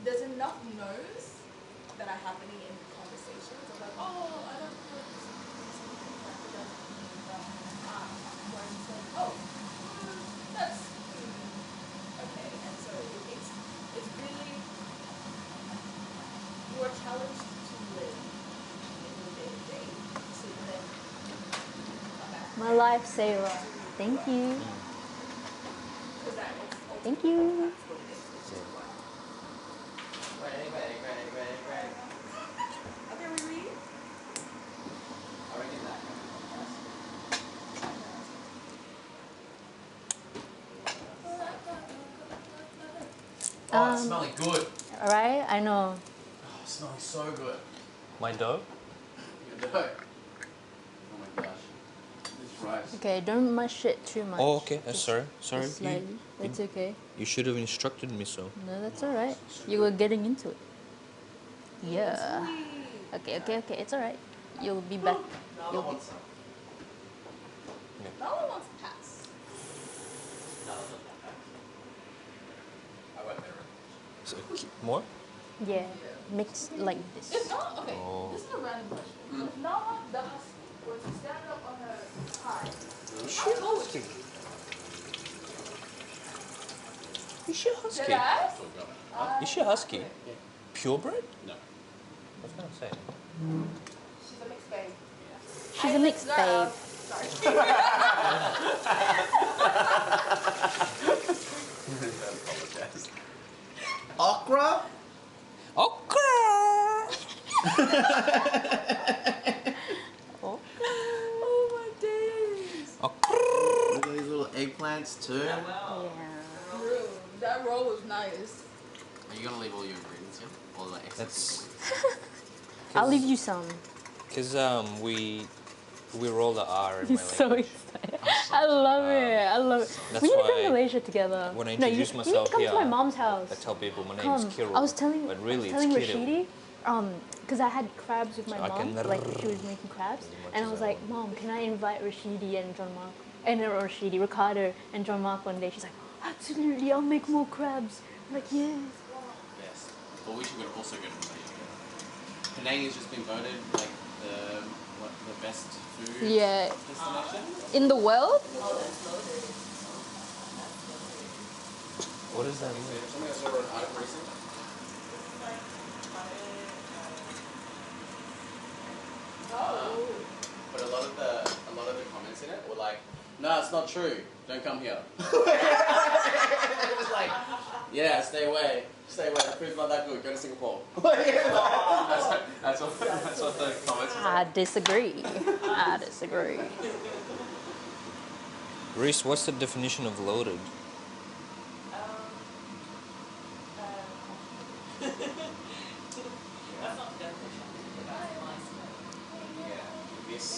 there's enough no's that are happening in conversations of like, oh, I don't know what this character does mean, but where it's like, oh, that's okay, and so it's really you are challenged to live in the day-to-day to then come back. My lifesaver. Thank you. Because that is Thank you. that's what it is. It's just fun. Ready. Okay, Riri. I reckon that. Oh, it's smelling good. Right? I know. Oh, it's smelling so good. My dough? Your dough. Oh my gosh. This rice. Okay, don't mush it too much. Oh, okay. Just- Sorry. just slightly. That's okay. You should have instructed me so. No, that's alright. You were getting into it. Yeah. Okay. It's alright. You'll be back. No You'll one be. wants some. No one wants pass. No one wants that. I won't better. So, more? Yeah. Mix like this. If not, okay, Oh. this is a random question. If Naarm, the husky, were to stand up on her high, She how tall would she be? Is she husky? Dead ass? Is she husky? Purebred? No. I was gonna say. She's a mixed babe. She's a mixed babe. Sorry. Apologize. Okra? Oh my days. Look at these little eggplants too. Yeah. Bro, that roll was nice. Are you gonna leave all your ingredients here? All the excess? That's I'll leave you some. because we roll the R in He's my so language. excited. I love it. That's We need to come why to Malaysia together. when I No, introduce you need myself to come here, to my mom's house. I tell people my Come. name's Kiril. I was telling Kiril. Rashidi, because I had crabs with my So I mom, can like she was making crabs, as much and I as was I like, want. Mom, can I invite Rashidi and John Mark, and Ricardo and John Mark one day? She's like, absolutely, I'll make more crabs. I'm like, yeah. Yes. But we should also go to Malaysia. Penang has just been voted like the the best food Yeah. destination. In the world? What is that? Something I saw an article recently. But a lot of the comments in it were like, "No, it's not true. Don't come here." It was like, "Yeah, stay away. Stay away. The food's not that good. Go to Singapore." That's what the comments were. I disagree. I disagree. Reese, what's the definition of loaded? That's not the definition, but that's my skill. Yeah, it's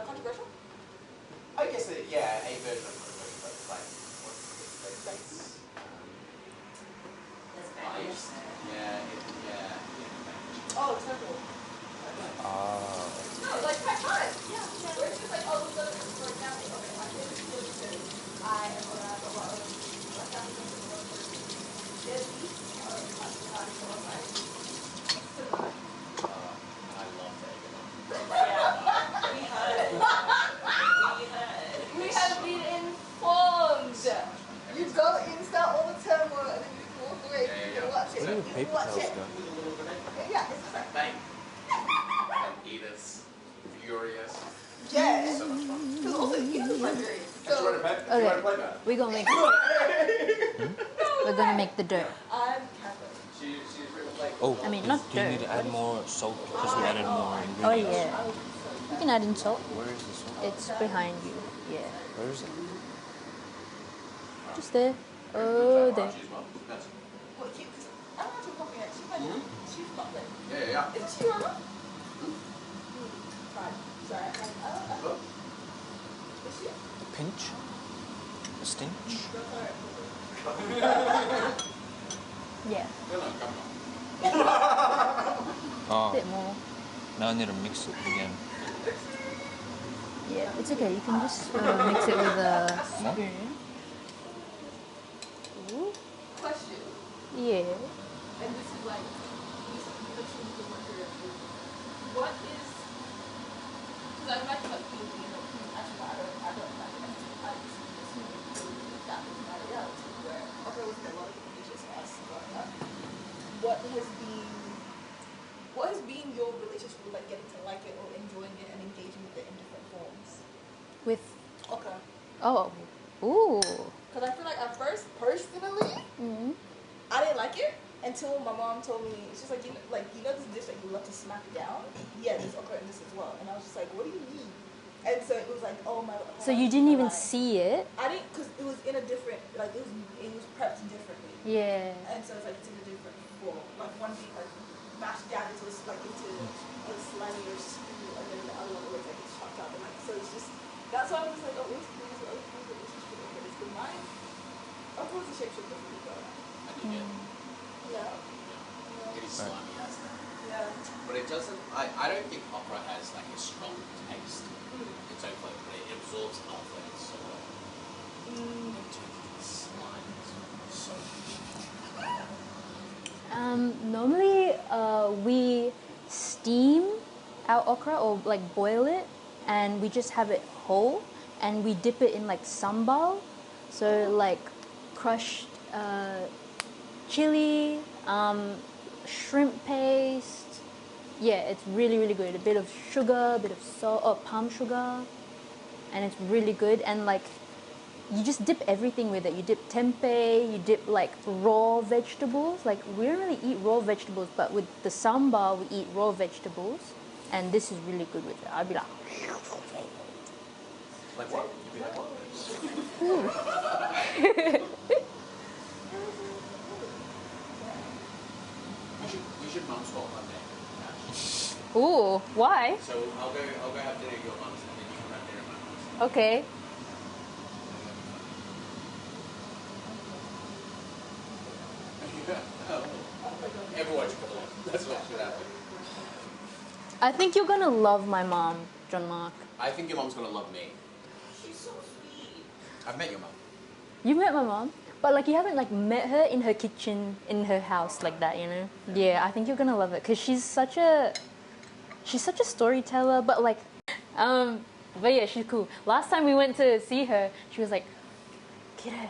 Controversial? I guess yeah, a version of controversial, but it's like it's There's biased. various. Yeah. Oh, acceptable. Ah. No, like quite fun. Yeah. Where it's just like, oh, so for example, okay, my favorite skill because I am around a lot of like African there's these classical like similar. I love that. We heard. We have been informed. You go Insta all the time and then you walk away. You can watch it. Where do You the can paper watch towels it. go? Yeah, it's Bang bang. And Edith's furious. yeah. So much fun. Because also Edith's like very. Did you write a Okay. play that? We're gonna make we're gonna make the dough. I'm Catholic. She's written a play. Oh, I mean, not do you dirt. need to add more salt because we added more Oh ingredients? yeah. You can add in salt. Where is the salt? It's behind you. Yeah. Where is it? Just there. Oh there. As well. That's, What cute? Because I don't know if you're talking yet. She's my mom. She's not there. yeah. Is she your mom? Fine. Sorry. I Look. Is she? A pinch? A stench? Yeah. No, come on. A Oh, bit more. now I need to mix it again. Yeah. It's okay. You can just mix it with a spoon. Ooh. Question. Yeah. And this is like, what is, because I like what people, actually, I don't like it. I just that was my reality where, okay, was a lot of religious us growing up. What has been your relationship with like getting to like it or enjoying it and engaging with it in different forms? With Okay. oh. Ooh. Because I feel like at first, personally, Mm. I didn't like it until my mom told me, she's like, you know this dish that you love to smack down? Yeah, there's okra in this as well. And I was just like, what do you mean? And so it was like, oh my. So you didn't even like, see it? I didn't, because it was in a different, like it was prepped differently. Yeah. And so it's like it's in a different form. Like one being like mashed down into a slimier stew, and then the other one was like it's chopped up. And like, so it's just, that's why I was like, oh, it's other food that it's just really good. It's good. Mine, of course, the shape should be really good. I think it. Yeah. It is slimy as that. Yeah. But it doesn't, I don't think opera has like a strong taste. It's own flavor, but it absorbs other flavors so well. In terms of the slime, it's so Normally, we steam our okra or like boil it, and we just have it whole, and we dip it in like sambal, so like crushed chili, shrimp paste. Yeah, it's really really good. A bit of sugar, a bit of salt, or palm sugar, and it's really good. And like, you just dip everything with it. You dip tempeh, you dip like raw vegetables. Like, we don't really eat raw vegetables, but with the sambar we eat raw vegetables, and this is really good with it. I'd be like, Like what? You'd be like what? We should mum swap one day. ooh, why? So I'll go have dinner at your mum's and then you come have dinner at my mum's. Okay. Everyone should come along. That's what should happen. I think you're gonna love my mom, John Mark. I think your mum's gonna love me. She's so sweet. I've met your mum. You met my mom? But like you haven't like met her in her kitchen, in her house like that, you know? Yeah, I think you're gonna love it because she's such a storyteller. But like, but yeah, she's cool. Last time we went to see her, she was like, Kira,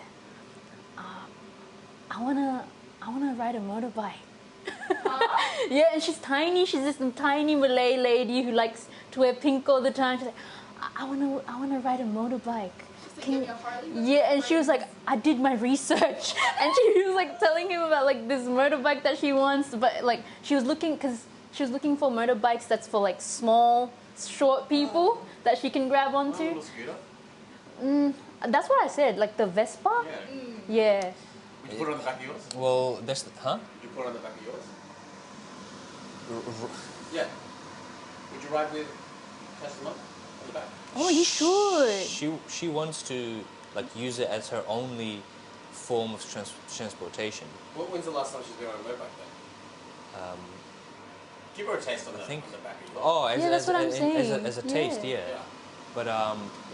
I wanna ride a motorbike. Yeah, and she's tiny. She's this tiny Malay lady who likes to wear pink all the time. She's like, I wanna ride a motorbike. Yeah, and she was like, I did my research, and she was like telling him about like this motorbike that she wants, but like she was looking for motorbikes that's for like small, short people that she can grab onto. A little scooter? That's what I said, like the Vespa. Yeah. Would you put it on the back of yours? Well, that's huh? Would you put it on the back of yours? Yeah. Would you ride with customer on the back? Oh, you should. She wants to like use it as her only form of transportation. When's the last time she's been on a motorbike then? Give her a taste on the back of yours. Oh, that's what I'm saying. As a taste, yeah. But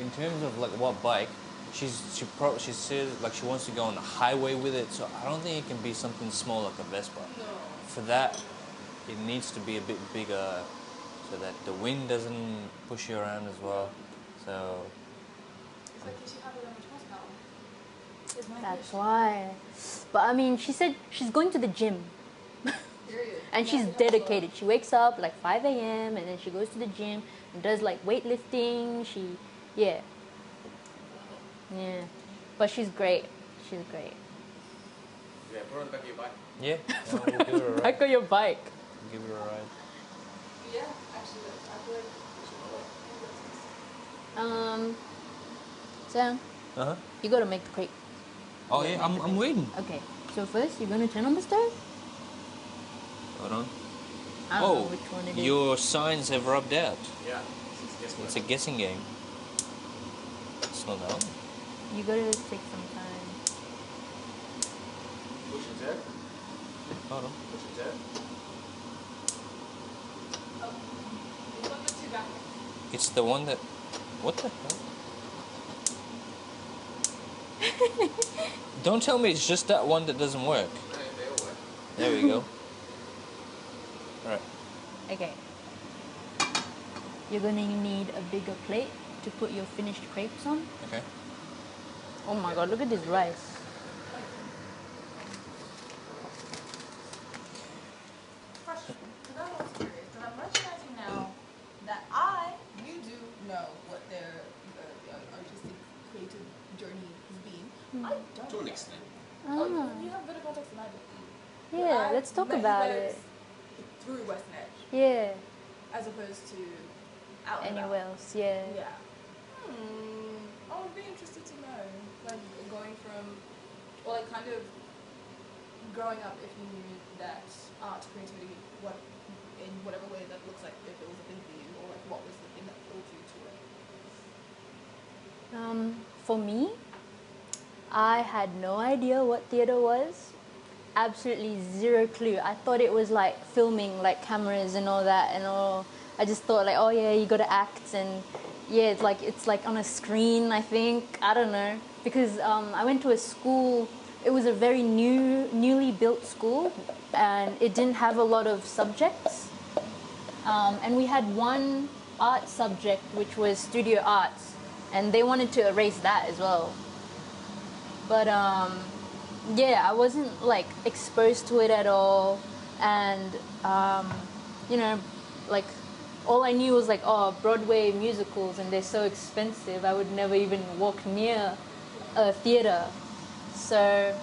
in terms of like what bike, she says like she wants to go on the highway with it. So I don't think it can be something small like a Vespa. No. For that, it needs to be a bit bigger, so that the wind doesn't push you around as well. So. It's like you should have a lemon horsepower. That's why. But I mean, she said she's going to the gym. Period. And she's dedicated. She wakes up like 5 a.m. and then she goes to the gym and does like weightlifting. Yeah. But she's great. She's great. Yeah, put her on the back of your bike. Yeah, we'll give her a ride. Back on your bike. Give her a ride. Yeah, actually, I feel like Sam, you gotta make the crepe. Oh yeah, I'm waiting. Okay, so first you're gonna turn on the stove. Hold on. I don't know which one it is. Your signs have rubbed out. Yeah. It's a guessing game. Smell that one. You gotta take some time. Push and turn. Hold on. Push and turn. you want the two back. It's the one that. What the hell? Don't tell me it's just that one that doesn't work. They all work. There we go. Alright. Okay. You're gonna need a bigger plate to put your finished crepes on. Okay. Oh my god, look at this rice. Question. Because I'm also curious, because I'm recognizing now that you do know what their artistic, creative journey has been. I don't. To an extent. You have better context than I do. Yeah, let's talk about it. Through Western Edge, Yeah. as opposed to out and Anywhere about. else, yeah. Yeah. I would be interested to know, like going from, or like kind of growing up, if you knew that art, creativity, in whatever way that looks like, if it was a thing for you, or like what was the thing that pulled you to it. For me, I had no idea what theatre was. Absolutely zero clue. I thought it was like filming, like cameras and all that and all. I just thought like, oh yeah, you got to act and yeah, it's like on a screen, I think. I don't know. Because I went to a school, it was a very newly built school and it didn't have a lot of subjects. And we had one art subject which was studio arts and they wanted to erase that as well. But yeah, I wasn't like exposed to it at all, and you know, like all I knew was like, oh, Broadway musicals, and they're so expensive. I would never even walk near a theater. So,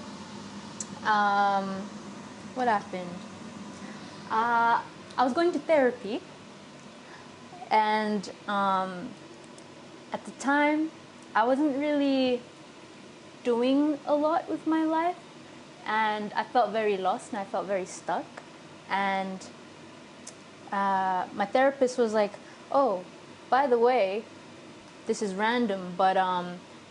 what happened? I was going to therapy, and at the time, I wasn't really doing a lot with my life and I felt very lost and I felt very stuck and my therapist was like, oh, by the way, this is random, but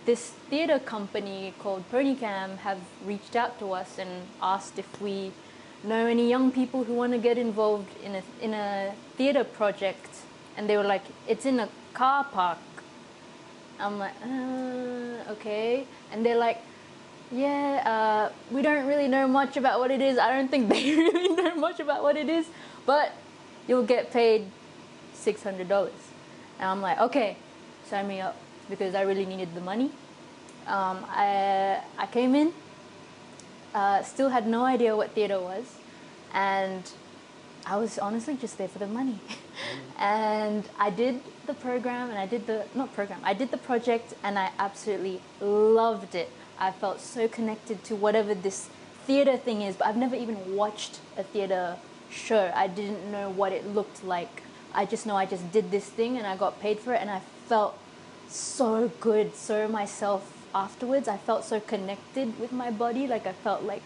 this theatre company called PonyCam have reached out to us and asked if we know any young people who want to get involved in a theatre project, and they were like, it's in a car park. I'm like, okay. And they're like, yeah, we don't really know much about what it is. I don't think they really know much about what it is, but you'll get paid $600. And I'm like, okay, sign me up, because I really needed the money. I came in, still had no idea what theatre was, and I was honestly just there for the money. And I did the program, and I did the project, and I absolutely loved it. I felt so connected to whatever this theatre thing is, but I've never even watched a theatre show. I didn't know what it looked like. I just know I just did this thing and I got paid for it, and I felt so good, so myself afterwards. I felt so connected with my body. Like I felt like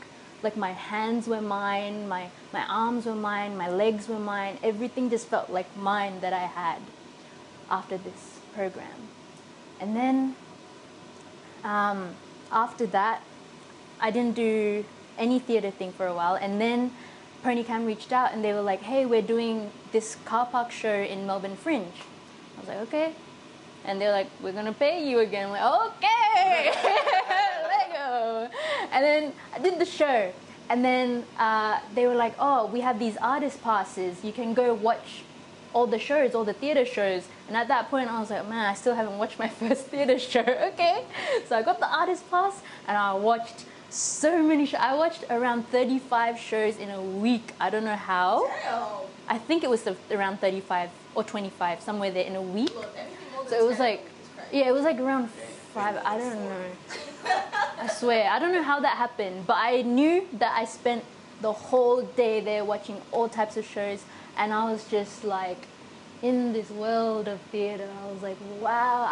my hands were mine, my arms were mine, my legs were mine. Everything just felt like mine that I had after this program. And then after that, I didn't do any theatre thing for a while. And then PonyCam reached out and they were like, hey, we're doing this car park show in Melbourne Fringe. I was like, okay. And they're like, we're going to pay you again. I'm like, okay, let go. And then I did the show. And then they were like, oh, we have these artist passes. You can go watch all the shows, all the theatre shows. And at that point, I was like, man, I still haven't watched my first theatre show. Okay. So I got the artist pass and I watched so many shows. I watched around 35 shows in a week. I don't know how. Damn. I think it was around 35 or 25, somewhere there in a week. Look, anything more than So it was 10 like, is crazy. yeah, it was like around 5. I don't know. I swear, I don't know how that happened, but I knew that I spent the whole day there watching all types of shows, and I was just like in this world of theatre. I was like, wow,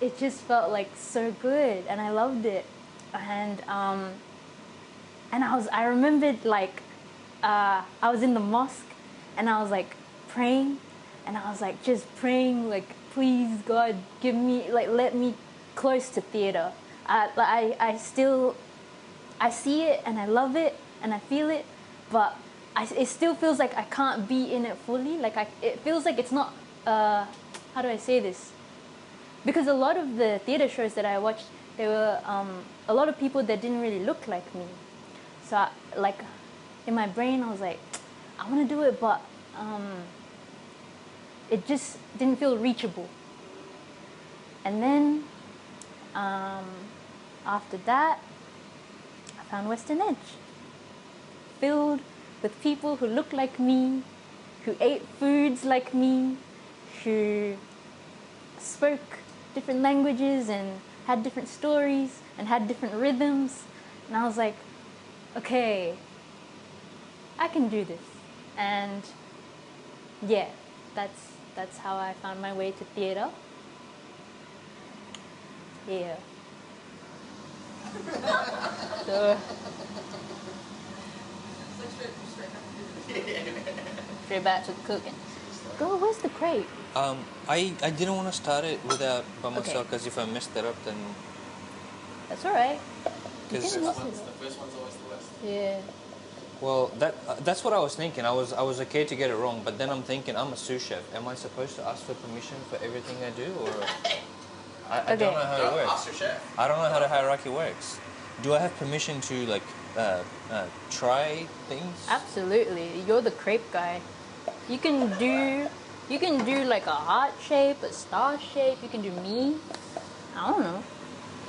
it just felt like so good, and I loved it. And I remembered like I was in the mosque, and I was like praying, and I was like just praying like, please God, give me, like, let me close to theatre. I see it and I love it and I feel it, but it still feels like I can't be in it fully. Like it feels like it's not. How do I say this? Because a lot of the theatre shows that I watched, there were a lot of people that didn't really look like me. So like in my brain, I was like, I want to do it, but it just didn't feel reachable. And then after that, I found Western Edge, filled with people who looked like me, who ate foods like me, who spoke different languages and had different stories and had different rhythms. And I was like, okay, I can do this. And yeah, that's how I found my way to theatre. Yeah. So straight back to the cooking. Girl, where's the crate? I didn't want to start it by myself, because if I messed it up, then That's alright. The first one's always the worst. Yeah. well, that's what I was thinking. I was okay to get it wrong, but then I'm thinking, I'm a sous chef. Am I supposed to ask for permission for everything I do, or I don't know how it works. Ask your chef. I don't know how the hierarchy works. Do I have permission to like try things? Absolutely. You're the crepe guy. You can do like a heart shape, a star shape. You can do me. I don't know.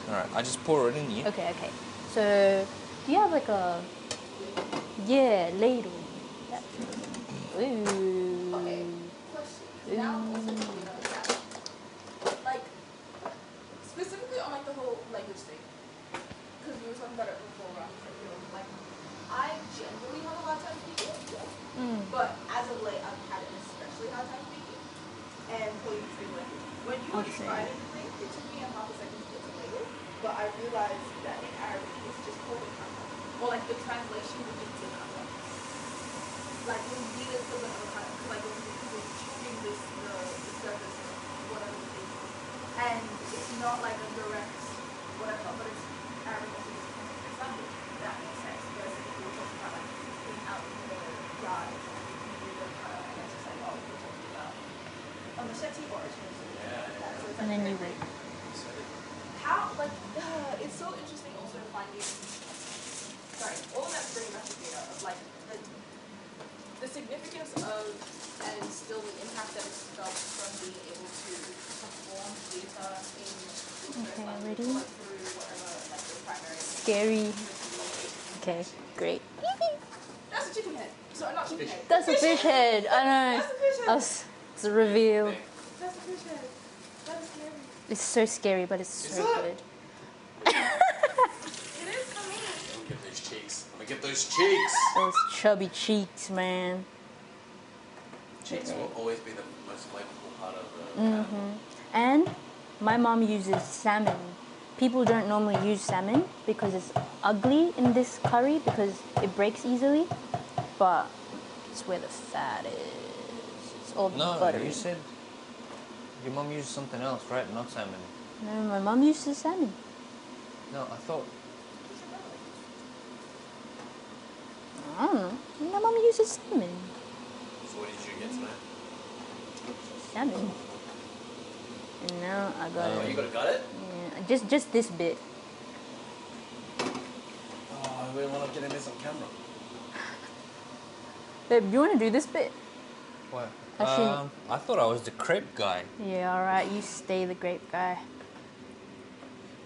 All right, I just pour it in here. Okay. So, do you have like a ladle? That's ooh. Okay, question. Now I'm also thinking about that. Like, specifically on like the whole language thing, because we were talking about it before. Like, I generally have a hard time speaking, but as of late, I've had an especially hard time speaking and putting three language. When you were describing the thing, it took me a half a second to get to label, but I realized that in Arabic it's just called the kata, or like the translation would just be the kata. Like when we did it, like when we were choosing the surface or whatever the thing is, and it's not like a direct whatever, but it's Arabic also is a complex language. That makes sense. Whereas if we were talking about like being out in the yard or something, we do the kata, and it's just like, oh, we're talking about on the settee or it's Yeah. and then you wait. how, like, like, it's so interesting also finding, sorry, all that's bringing back to theatre of like the significance of and still the impact that it's felt from being able to perform theatre in Okay, ready? through whatever like the primary. Scary. Okay, great. That's a chicken head. Sorry, not chicken head. That's a fish head. I know. That's a fish head. It's a reveal. That's a fish head. That is scary. It's so scary, but it's so good. It is for me. I'm gonna get those cheeks. I'm gonna get those cheeks. Those chubby cheeks, man. Cheeks will always be the most flavorful part of the animal. And my mom uses salmon. People don't normally use salmon because it's ugly in this curry because it breaks easily. But it's where the fat is. It's all No, buttery. you said your mum used something else, right? Not salmon. No, my mom uses salmon. No, I thought. I don't know. My mom uses salmon. So what did you get tonight? Salmon. And now I got Oh, it. you got it? Yeah, just this bit. Oh, I really want to get this on camera. Babe, do you want to do this bit? What? Actually- I thought I was the crepe guy. Yeah, alright. You stay the grape guy.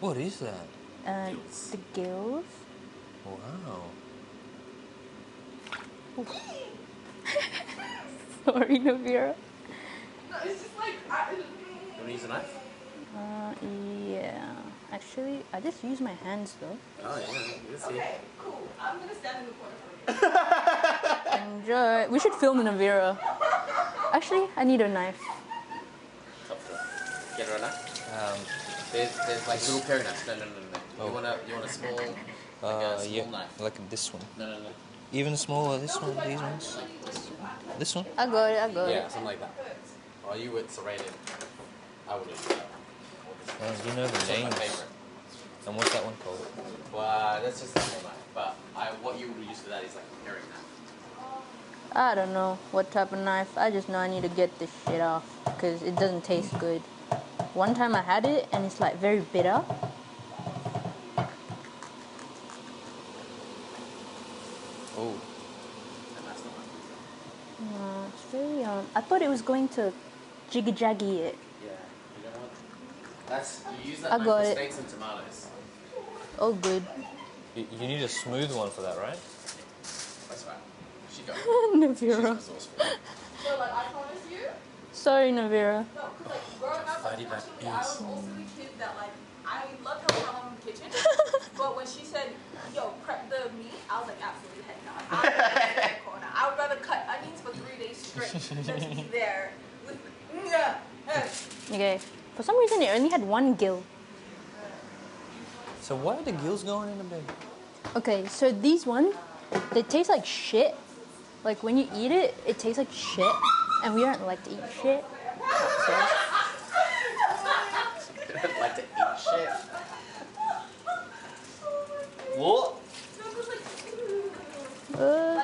What is that? The gills. Wow. Sorry, Navira. No, it's just like, You want to use a knife? Yeah. Actually, I just use my hands though. Oh, yeah. Let's see. okay, cool. I'm gonna stand in the corner for you. Enjoy. We should film Navira. Actually, I need a knife. Get her a knife? There's like little carry knives. No. Oh. You want a small, like a small Yeah, knife? like this one. No. Even smaller, this one, these ones. This one? I got it. Yeah, something like that. Oh, you would serrate it. I would have. You know the It's my names. favorite. And what's that one called? Well, that's just a small knife. But what you would use for that is like a paring knife. I don't know what type of knife. I just know I need to get this shit off because it doesn't taste good. One time I had it and it's like very bitter. Oh. And that's the one. No, it's very I thought it was going to jiggy jaggy it. Yeah. You know what? That's you use that I knife got for it. steaks and tomatoes. Oh, good. You need a smooth one for that, right? That's right. She got it. Navira. She's resourceful. So like, I promise you, Sorry, Navira. no, because like growing up, Fatty back unfortunately, I was beans. also the kid that like, I loved helping my mom in the kitchen, but when she said, yo, prep the meat, I was like, absolutely heck no. I would rather sit in the corner. I would rather cut onions for 3 days straight than to be there with the, Okay. For some reason, it only had one gill. So why are the gills going in the bin? Okay, so these ones, they taste like shit. Like when you eat it, it tastes like shit, and we don't like to eat shit. So, I'd like to eat shit. What? uh,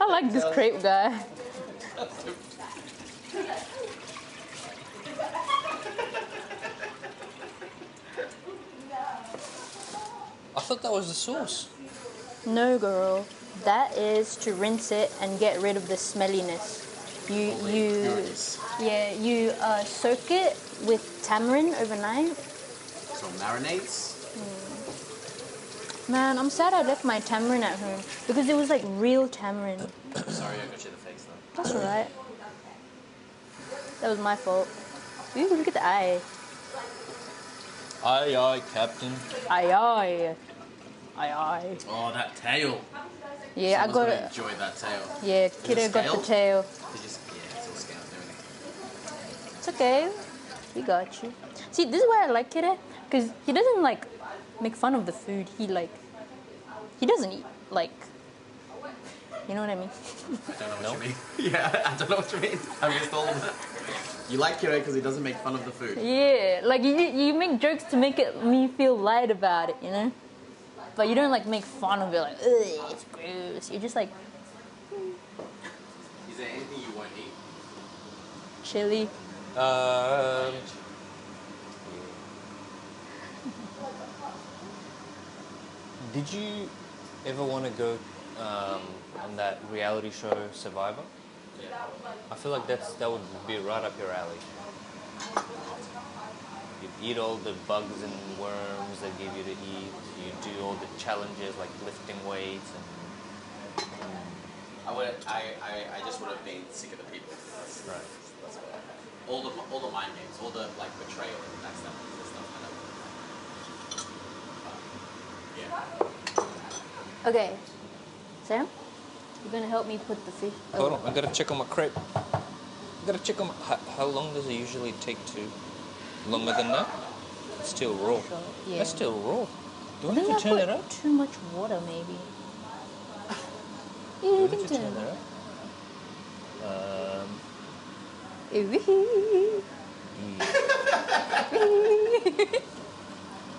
I like this crepe guy. I thought that was the sauce. No, girl. That is to rinse it and get rid of the smelliness. You soak it with tamarind overnight. So marinades. Man, I'm sad I left my tamarind at home because it was like real tamarind. Sorry, I got you the face though. That's alright. That was my fault. Ooh, look at the eye. Aye, aye, Captain. Aye, aye. Aye, aye. Oh, that tail. Yeah, Someone's I got gonna it. enjoy that tail. Yeah, it kiddo got the scaled? tail. It's all scaled and everything. It's okay. We got you. See, this is why I like kiddo. Because he doesn't like make fun of the food. He doesn't eat like, you know what I mean? I don't know what you mean. Yeah, I don't know what you mean. I missed all of that. You like Kiro because he doesn't make fun of the food. Yeah, like you make jokes to make me feel light about it, you know? But you don't like make fun of it like, ugh, it's gross. You're just like, Is there anything you won't eat? chili. Um, did you ever want to go on that reality show Survivor? I feel like that would be right up your alley. You'd eat all the bugs and worms they give you to eat. You do all the challenges like lifting weights and I just would have been sick of the people. right. That's what all the mind games, all the like betrayal and that stuff. Yeah. Okay, Sam, you're gonna help me put the fish. Hold on, I gotta check on my crepe. How long does it usually take to? Longer than that? It's still raw. Sure, yeah. That's still raw. Do I I need think to turn I it put up? too much water, maybe. Do Yeah, I you need can to turn turn it it. up?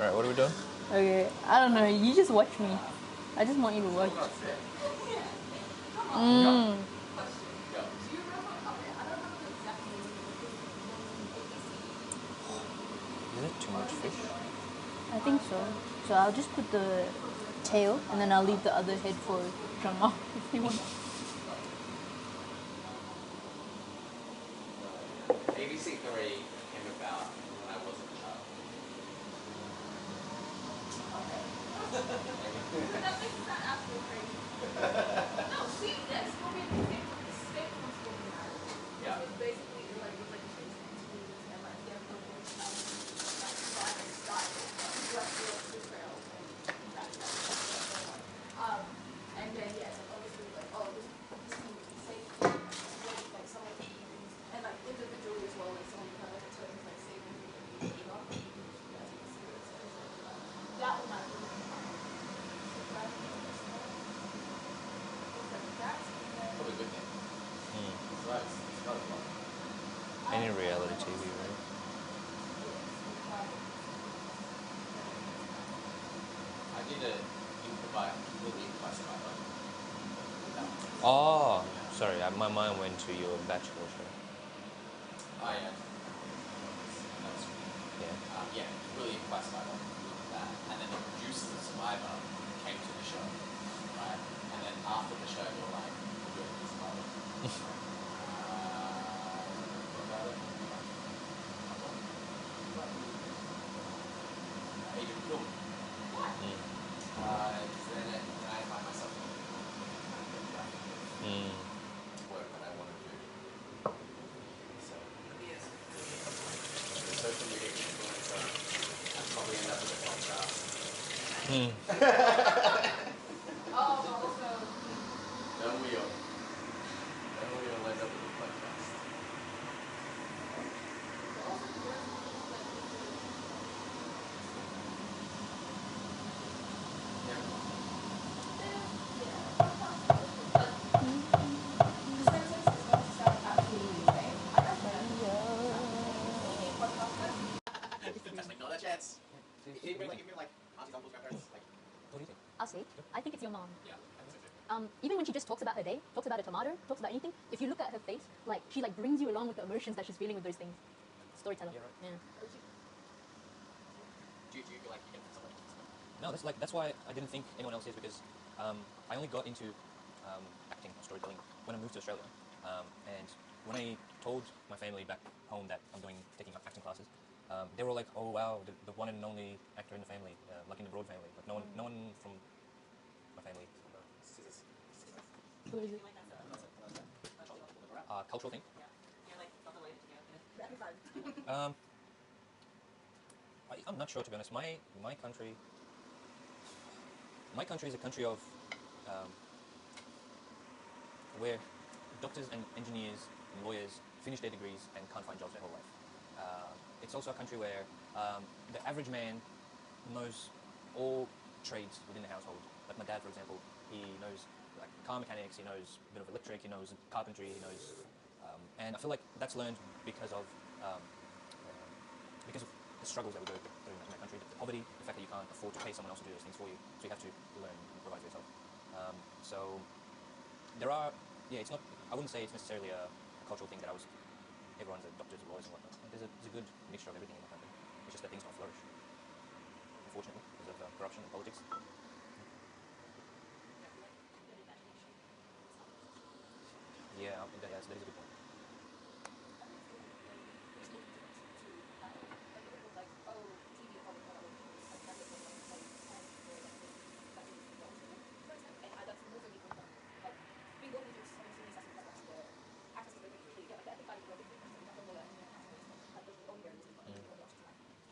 Alright, what are we doing? Okay, I don't know. You just watch me. I just want you to watch. Mm. Is it too much fish? I think so. So I'll just put the tail and then I'll leave the other head for drama if you want. ABC 3 came about when I wasn't a child. That makes that absolutely crazy. No, see this will be the same stick once you open that. Yeah. It's basically like it's like a face and like they have no voice like style. Betrayal and that and then yes, obviously like this can be safe like some of the things and like individually as well, like some of the kind of terms like safe and that one might be Probably a good thing. It's right. It's not a lot. Any reality TV, right? I did a completely improvised survivor. Oh, sorry, my mind went to your bachelor show. Oh yeah. That was Yeah. yeah, really impressed by that. And then the producers of Survivor came to the show, right? And then after the show, they were like, "We're doing Survivor." What about it? Agent Plum. So then I find myself Mm. work that I want to do. So, the social media influencer, I'd probably end up with a podcast. Mm. also Don't we all? Don't we all end up with a podcast? That's like not a chance. Even like aunties, uncles, grandparents, like. What do you think? I'll say, I think it's your mom. Yeah, I think so too. Even when she just talks about her day, talks about a tomato, talks about anything, if you look at her face, like she like brings you along with the emotions that she's feeling with those things. Storyteller. Yeah, right. Yeah. Do you feel like you get from somebody? No, that's why I didn't think anyone else is, because I only got into acting or storytelling when I moved to Australia. And when I told my family back home that I'm taking acting classes, they were all like, "Oh wow, the one and only actor in the family, like in the Broad family." Like no one from my family. What is it? Cultural thing. You're like not related together. I'm not sure, to be honest. My country is a country of where doctors and engineers and lawyers finish their degrees and can't find jobs their whole life. It's also a country where the average man knows all trades within the household. Like my dad, for example, he knows like car mechanics, he knows a bit of electric, he knows carpentry, he knows, and I feel like that's learned because of the struggles that we go through in that country, the poverty, the fact that you can't afford to pay someone else to do those things for you, so you have to learn and provide for yourself. So there are, yeah, it's not, I wouldn't say it's necessarily a cultural thing that I was everyone's a doctors, lawyers, and whatnot. There's a good mixture of everything in the country. It's just that things don't flourish, unfortunately, because of corruption and politics. Yeah, that is a good point.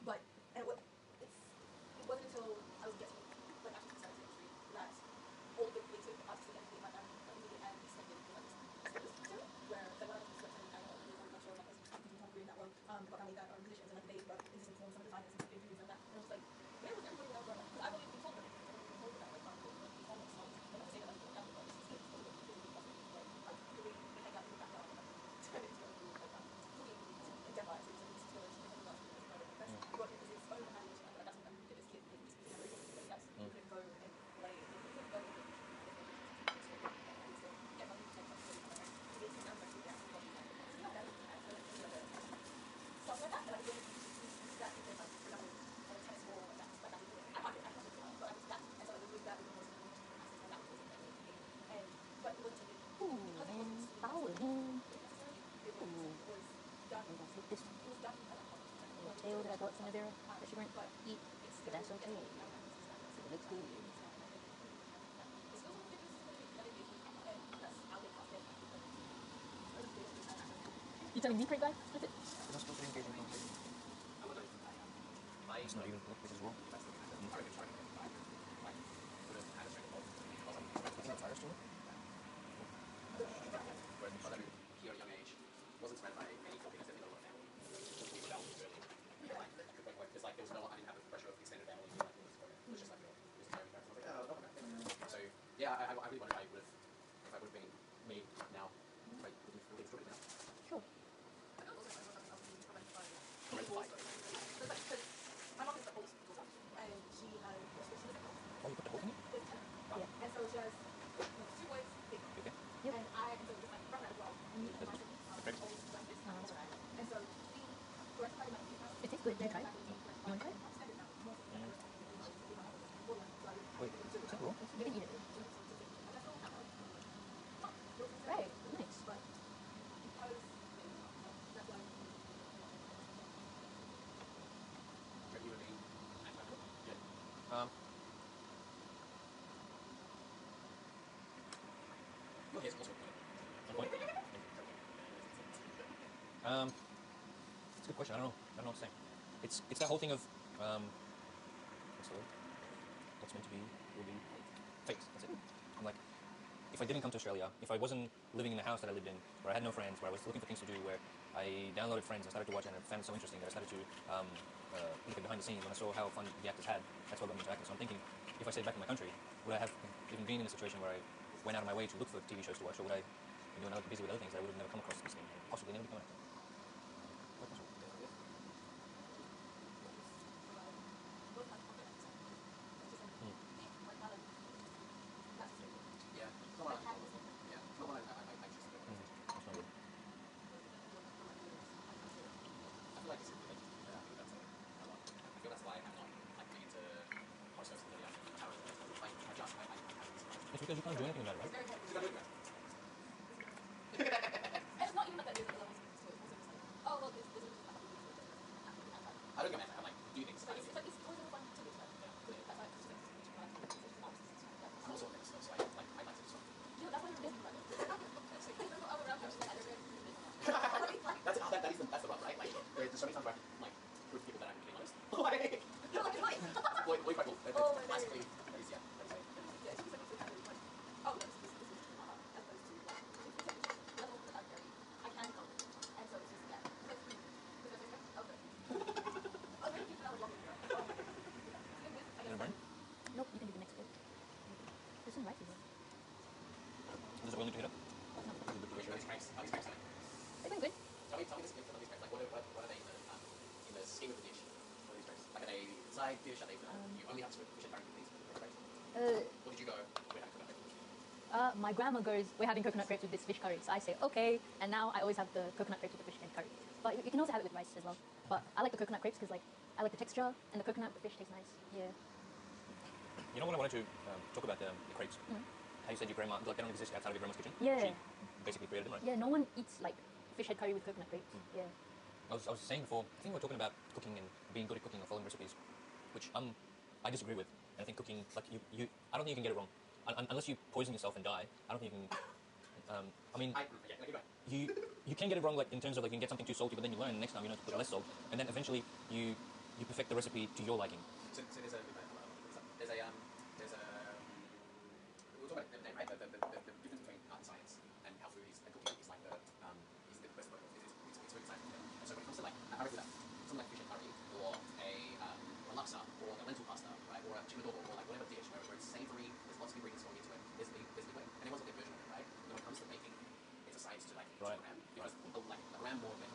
But and what it wasn't until I was getting like actually started industry that all the creative artistic and like and extended where the one of the certain and I'm not sure like I'm doing that one but I made that musicians and like they were existing from some designers and interviews and that and I was like where was everybody else because I've only been told that like almost songs and not to say that I'm doing that but it's just the way they hang out in the background turn into a like fully endeavor it's still brought it as its own animation like that's what I'm this kid this yes you could go and play you could go and get money to take something to get some numbers to get stuff like that and I didn't that because like for example on a tennis ball like that but I can't do it but I was that and so it was that was and but it wasn't because it wasn't Power. it was done I'm gonna flip this one. it was done The tail that I bought from Navera that she wouldn't eat, but that's okay. It looks good. You telling me, great guy? Split it. You're not supposed to engage in conversation. It's not even this is wrong. Is that fire still? Here at a young age, wasn't surrounded by any companies that didn't know what family. People that was early. Because like there was no, I didn't have the pressure of extended family. Like, it was just like it was very embarrassing. I was like, oh, okay. So yeah, I really wonder if I would have been me now. If I would have been now. Sure. My mom is the oldest daughter, and she has Oh, you put the whole thing in? yeah. And so she has two boys, Okay. Yep. and I and so just like from that as well. And my oldest like this. And so we first started my It tastes good. Did you try it? You want to try it? Wait, is that wrong? You can eat it. Right. Nice. But because that's why Regularly, yeah. Okay, it's also One point. It's a good question. I don't know what to say. It's that whole thing of what's the word? What's meant to be will be fate. That's it. I'm like, if I didn't come to Australia, if I wasn't living in the house that I lived in, where I had no friends, where I was looking for things to do, where I downloaded Friends and started to watch it and I found it so interesting that I started to look at behind the scenes when I saw how fun the actors had, that's what got me into acting. So I'm thinking, if I stayed back in my country, would I have even been in a situation where I went out of my way to look for TV shows to watch, or would I be doing other, busy with other things that I would have never come across this thing and possibly never become an actor? Quite possible. yeah. Come on. Yeah. Come on. I just. That's not good. I feel like it's I think that's a lot. I feel that's why I'm not like big into horror shows and like I just I It's because you can't do anything about it, right? and it's not even like that. There's levels to it. Also, just like oh well, this is I don't get mad. I'm like do things. it's like it's always fun to do that. That's why it's just like I'm also a mix, so I like to do stuff. you know that's why you're busy, right? There's no other around here. That's the rub, right? Like there's so many times where I can like prove to people that I'm being honest. Like You're like it's like boy quite cool. oh my Classically, god. that is yeah. That's right. Yeah, she's like like oh this is as opposed to like level that I'm very I can come and so it's just yeah. Okay. Oh, very cute. I was walking here. Oh my god. Gonna burn? Nope, you can do the next bit. There's some rice in there. Does it really need to hit up? These pranks, They've been good. Tell me this info on these pranks. Like what are they in the scheme of the dish? What are these pranks? Like are they side dish? Are they you only have to fish and curry with these pranks? Or did you go? My grandma goes, we're having coconut crepes with this fish curry. So I say, okay. And now I always have the coconut crepes with the fish and curry. But you can also have it with rice as well. But I like the coconut crepes because like I like the texture and the coconut, the fish tastes nice. Yeah. You know what I wanted to talk about the crepes? How you said your grandma, like they don't exist outside of your grandma's kitchen? Yeah. She basically created them, right? Yeah, no one eats like fish head curry with coconut crepes. Yeah. I was saying before, I think we were talking about cooking and being good at cooking and following recipes, which I disagree with. And I think cooking, like I don't think you can get it wrong. Unless you poison yourself and die, I don't think you can. I mean, you can get it wrong, like in terms of like you can get something too salty, but then you learn next time you know to put less salt, and then eventually you perfect the recipe to your liking. So there's a we were talking about it the other day, right? The difference between art and science and how food is and cooking is like the best of both. It's food science. And so when it comes to like I reckon that something like fish and curry or a laksa or a lentil pasta, right, or a chicken adobo or like whatever dish where it's savoury, there's lots of ingredients going into it. There's the way, and everyone's got their version of it, right? But when it comes to baking, it's a science to like Right. gram because like a gram more than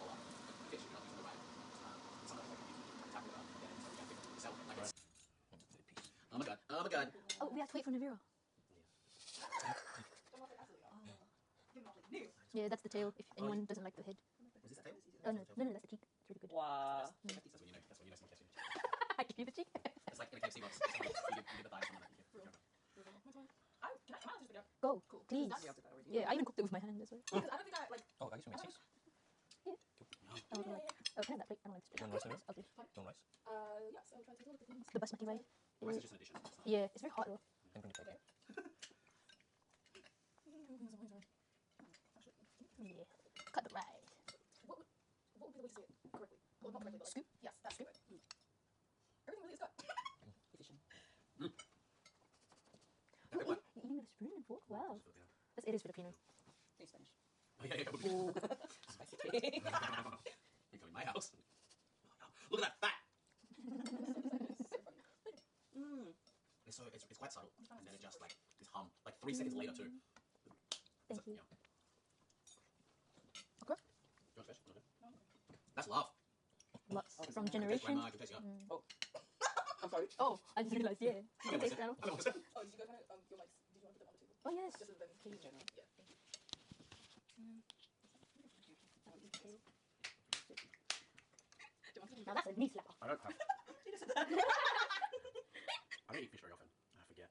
blow up fish. You're not using the right. Sometimes like you use tap water, yeah, so you have to sell it like it's. Oh my god! Oh my god! Oh, we have to wait for Navira. Yeah, that's the tail. If anyone doesn't like the head. Was this a tail? Oh no, that's the cheek. It's really good. Wow. That's when you know. That's when you know someone cares. I give you the cheek. It's like in a KFC box. You give the thigh to someone that you care. Can I just video? Go, Cool. please. Yeah, I even cooked it with my hand as well. Because I don't think I like. Oh, I guess you made 6. Yeah. Oh, can I have that plate? I don't like this Do you plate. want rice in there? I'll do. Do you want rice? Yeah. So try to take a look at the things. The basmati rice. Rice is just an addition. It's not- Yeah, it's very hot though. Then bring the plate. Yeah. Cut the rice. What would be the way to say it correctly? Well, not correctly, but like, Scoop? yes, that's good. Everything really is good. Efficient. You're eating with a spoon and fork? Wow. It is Filipino. In Spanish. Oh, yeah. Oh. Spicy. You go in my house. Look at that fat. It's quite subtle, and then it just like this hum, like 3 seconds later too. Thank you. Yeah. Okay. You want fish? Okay. That's love. Lots Oh, from I can taste generation. grandma, I can taste yeah. Oh. I'm sorry. Oh, I just realized. Yeah. You can taste that. I don't want to. Oh, did you guys want to, your mics, did you want to put them on the table? Oh yes. Just as then. In general. Yeah. Now that's a knee slapper. I don't have. I don't eat fish very often. I forget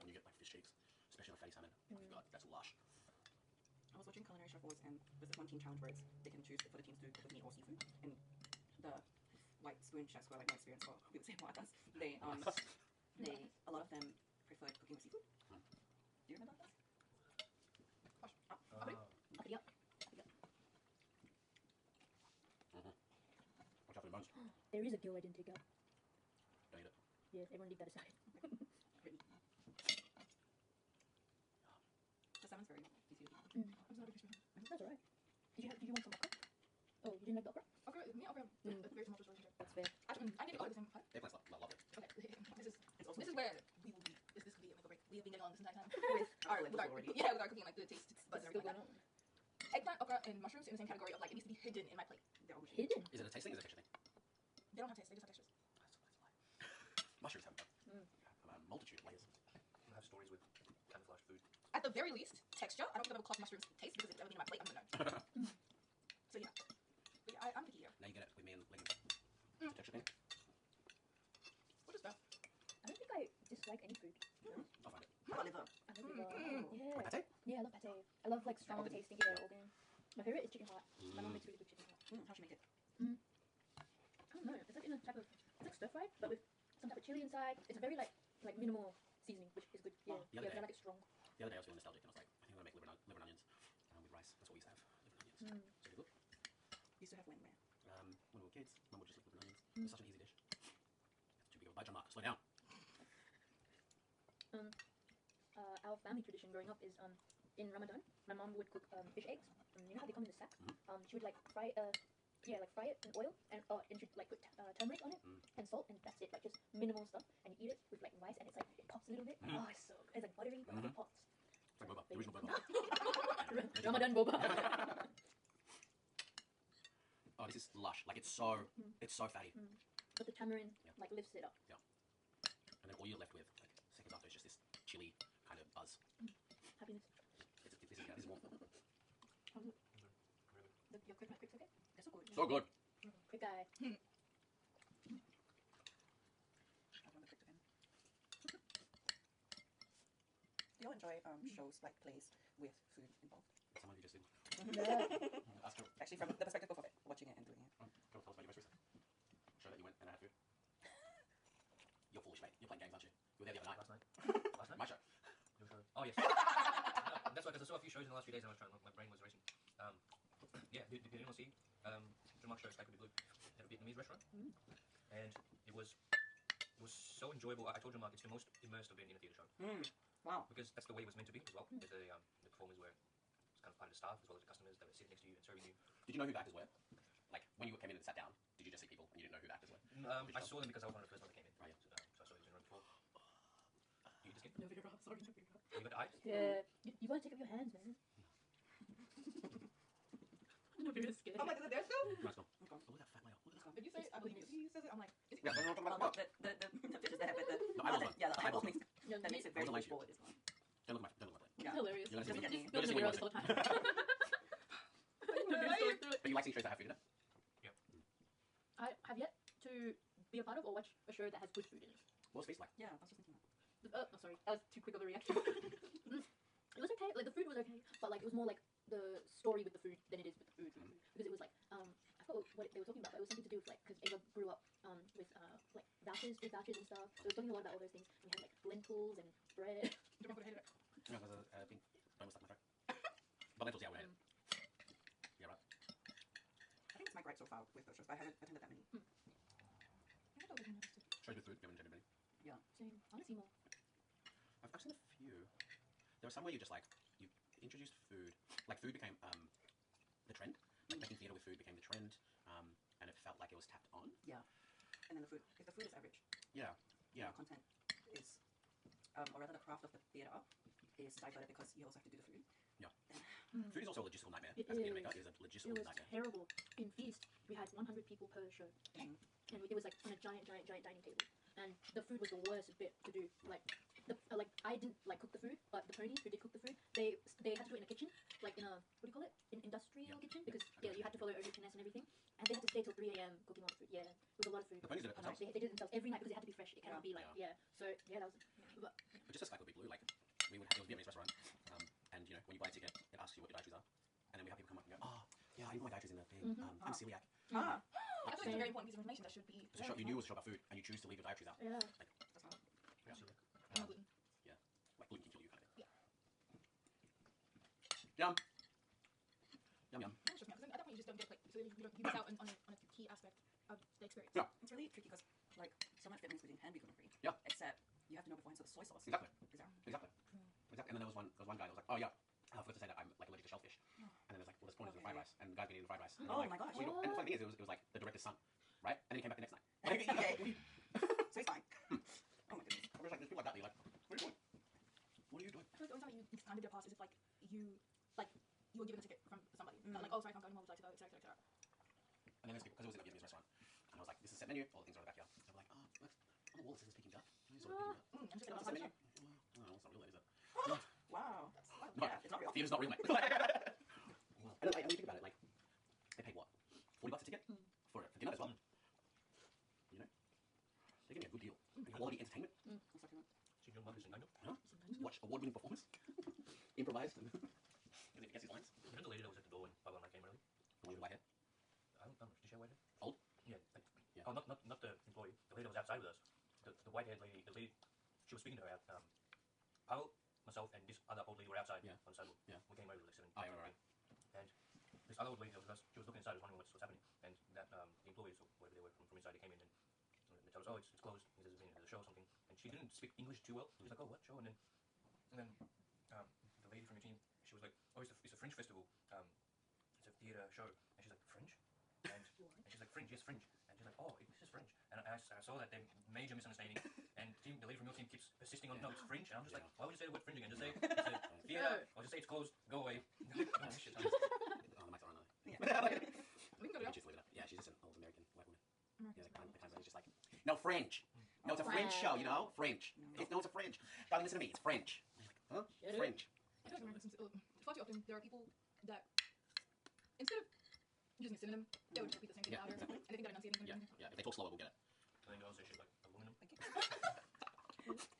when you get like fish cheeks, especially on fatty salmon. Oh my god, that's lush. I was watching Culinary Chef Wars, and there's this one team challenge where they can choose for the teams to cook with meat or seafood. And the white spoon chefs who are like my experience, or we would say more us, they a lot of them preferred cooking with seafood. Do you remember that? Uppity up. Watch out for the bones. There is a gill I didn't take out. Don't eat it. Yeah, everyone leave that aside. The salmon's very easy to eat. I'm sorry, Christian. That's alright. Did you want some okra? Oh, you didn't like the okra? Okay, me, okay. It's a very tumultuous relationship. That's fair. Actually, I need to go to the same part. They plants love it. Okay, this also is where we will be. This could be a make or break. We have been getting on this entire time With our with levels our already. yeah, with our cooking, like the taste buds and Still everything going like on. that. Eggplant, okra, and mushrooms in the same category of like it needs to be hidden in my plate. They're always Hidden. Is it a tasting? Is it a texture thing? They don't have taste. They just have textures. That's a lie. Mushrooms have a multitude of layers. You have stories with camouflage food. At the very least, texture. I don't think I've ever clocked mushrooms taste because it's everything in my plate. I'm gonna know. So yeah. But yeah, I'm picky here. Now you get it with me and Lincoln. It's a texture thing. What is that? I don't think I dislike any food. I'll find it. Not liver. I love liver. Yeah. Like pate? Yeah, I love pate. I love like strong tasting organ. My favorite is chicken heart. My mom makes really good chicken heart. How'd she make it? I don't know. It's like in a type of it's like stir fried, but with some type of chili inside. It's a very like minimal seasoning, which is good. Yeah, Oh, the other yeah, but I day- like it strong. The other day I was feeling nostalgic and I was like, I think I'm gonna make liver and onions with rice. That's what we used to have. Liver and onions. So good. Used to have when? When we were kids, Mum would just lick liver and onions. It's such an easy dish. It's too big of a bite, John Mark. Slow down. Our family tradition growing up is in Ramadan, my mom would cook fish eggs. You know how they come in the sack? She would like fry it in oil and she'd like put turmeric on it and salt, and that's it. Like just minimal stuff, and you eat it with like rice, and it's like it pops a little bit. Oh, it's so good. It's like buttery, but it pops. It's like boba, the original boba. Ramadan boba. Oh, this is lush. Like it's so fatty. But the tamarind Yeah. like lifts it up. Yeah. And then all you're left with, like seconds after, is just this chili kind of buzz. Happiness. This is warm. Your coconut crisps, okay? They're so good. So good. Quick guy. I want the crisps again. Do y'all enjoy shows like plays with food involved? Someone who just did. Yeah. That's true. Actually, from the perspective of it, watching it and doing it. Go tell us about your first show that you went and I had food. You're foolish, mate. You're playing games, aren't you? You were there the other night. Last night. Last night? My show. Your show. Oh yes. No, that's why, because I saw a few shows in the last few days and I was trying. My brain was racing. Yeah. Did anyone see Jamar's show? Sky Could Be Blue at a Vietnamese restaurant, and it was so enjoyable. I told Jamar it's the most immersed I've been in a theatre show. Wow. Because that's the way it was meant to be as well. The performers were kind of part of the staff as well as the customers that were sitting next to you and serving you. Did you know who the actors were? Like, when you came in and sat down, did you just see people and you didn't know who the actors were? I saw them because I was one of the first ones that came in. Right. So I saw these in the room before. You just came? No video, sorry, no video. You got eyes? Yeah. You gotta take up your hands, man. No video is scared. I'm like, is it there still? Let's go. Oh, look at that fat whale. Look at that. If you say, I believe you. If he says it, I'm like, is it? Yeah, no, The pictures that have the The eyeball one. yeah, the eyeball one. makes that makes it very Those are forward as well. Don't look at my plate. Yeah. Hilarious. You're Just look at me. You're just Mirror seeing this me whole time. But you like seeing shows that have food in it? Yeah. I have yet to be a part of or watch a show that has good food in it. What's Feast like? Yeah, I was just thinking that. Oh, sorry. That was too quick of a reaction. It was okay. Like, the food was okay. But, like, it was more like the story with the food than it is with the food. Because it was, like, I forgot what they were talking about, but it was something to do with, like, because Ava grew up with, like, vouchers and stuff. So it was talking a lot about all those things. We had, like, lentils and bread. Don't put a head in it. Yeah, there's a thing. I almost stuck my throat. But lentils, yeah, we're in. Yeah, right. I think it's my gripe so far with those shows, but I haven't attended that many. I thought it was interesting. Shows with food, you haven't attended many. Yeah. Same. I want to see more. I've seen a few. There was some where you just like, you introduced food. Like, food became the trend. Like, making theatre with food became the trend. And it felt like it was tapped on. Yeah. And then the food, if the food is average, Yeah, yeah. the content is, or rather the craft of the theatre is diverted because you also have to do the food. Yeah. Food is also a logistical nightmare. It As a theatre is. maker, it is a It logistical was nightmare. terrible. In Feast, we had 100 people per show. And it was like on a giant dining table. And the food was the worst bit to do. Like, I didn't like cook the food, but the ponies who did cook the food, they had to do it in a kitchen, like in a, what do you call it? An industrial kitchen, because you had to follow OGPNS and everything. And they had to stay till 3 a.m. cooking all the food. Yeah, it was a lot of food. The ponies did it themselves? They did it themselves every night because it had to be fresh. It cannot be like, Yeah. So yeah, that was. But But just as Sky Could Be Blue, like, we would have, it was a Vietnamese restaurant, and, you know, when you buy a ticket, it asks you what your dietaries are. And then we have people come up and go, oh, yeah, I eat my dietaries in the thing. I'm celiac. Ah. I feel like it's a very important piece of information that should be. It's a show, you knew it was a show about food, and you choose to leave your dietaries out. yeah. Like, That's not. yeah. I'm not gluten. Yeah. Like, gluten can kill you kind of thing. Yeah. Yum. Yum, yum. That's just me, because I definitely just don't get like so you miss out on a key aspect of the experience. Yeah. It's really tricky because like so much Vietnamese cuisine can be gluten free. Yeah. Except you have to know beforehand, so the soy sauce. Exactly. Is there? Exactly. Exactly. And then there was one guy that was like, oh, yeah. I forgot to say that I'm like allergic to shellfish. And then there's like, well, there's prawns in the fried rice, and the guy's been eating the fried rice. And Oh like, my gosh. well, you know, and the funny thing is, it was like the director's son, right? And then he came back the next night. Okay. So he's fine. Oh my goodness. I was like, there's people like that. You're like, what are you doing? What are you doing? I feel like the only time you kind of get past is if like you were given a ticket from somebody. Like, oh sorry, I can't go anymore, would you like to go, etc. And then there's people, because it was in a Vietnamese restaurant, and I was like, this is set menu, all the things are in the backyard. And we're like, oh, look, on the wall it says Peking duck. You sort of Peking duck. I'm just Oh, gonna it's a set pass menu. Well, no, it's not real, then, is it? Wow. That's No, yeah, it's not real. theatre's not real, mate. And when you think about it, like, they paid what? $40 a ticket for dinner as well. You know, they're getting a good deal. Quality entertainment. That's not real. See John Marcus in Dandenong? Huh? Watch award-winning performance, improvised, and guess his lines. You know the lady that was at the door when Pablo and I came early? The one with the white hair. I don't know. Did she have white hair? Old. Yeah. Like, Yeah. Oh, not the employee. The lady that was outside with us. The white-haired lady. The lady. She was speaking to her out. Pablo, myself, and this other old lady were outside Yeah. on the sidewalk. Yeah. We came over like 7. Oh, yeah, right. And this other old lady that was with us, she was looking inside, was wondering what's happening. And that the employees, or whatever they were from inside, they came in and they told us, oh, it's closed. There's a show or something. And she didn't speak English too well. She's like, oh, what show? And then the lady from your team, she was like, oh, it's a Fringe festival. It's a theatre show. And she's like, Fringe? And she's like, Fringe, yes, Fringe. And she's like, oh, this is Fringe. And I saw that major misunderstanding. And the lady from your team keeps persisting on, no, it's Fringe. And I'm just like, why would you say the word Fringe again? Just say it's a theatre, or just say it's closed, go away. Oh, shit. Oh, the mic's on, aren't they? We can go Yeah, down. she's leaving it. Yeah, she's just an old American white woman. Yeah, the kind of just like, no, Fringe. No, it's a French show, you know? French. No, it's a French. Darling, listen to me. It's French. Huh? Get it? French. I feel far too often there are people that instead of using a synonym, they would repeat the same thing louder, and they think that enunciating is going to Yeah, if they talk slower, we'll get it. I think I also should like aluminum. Thank you.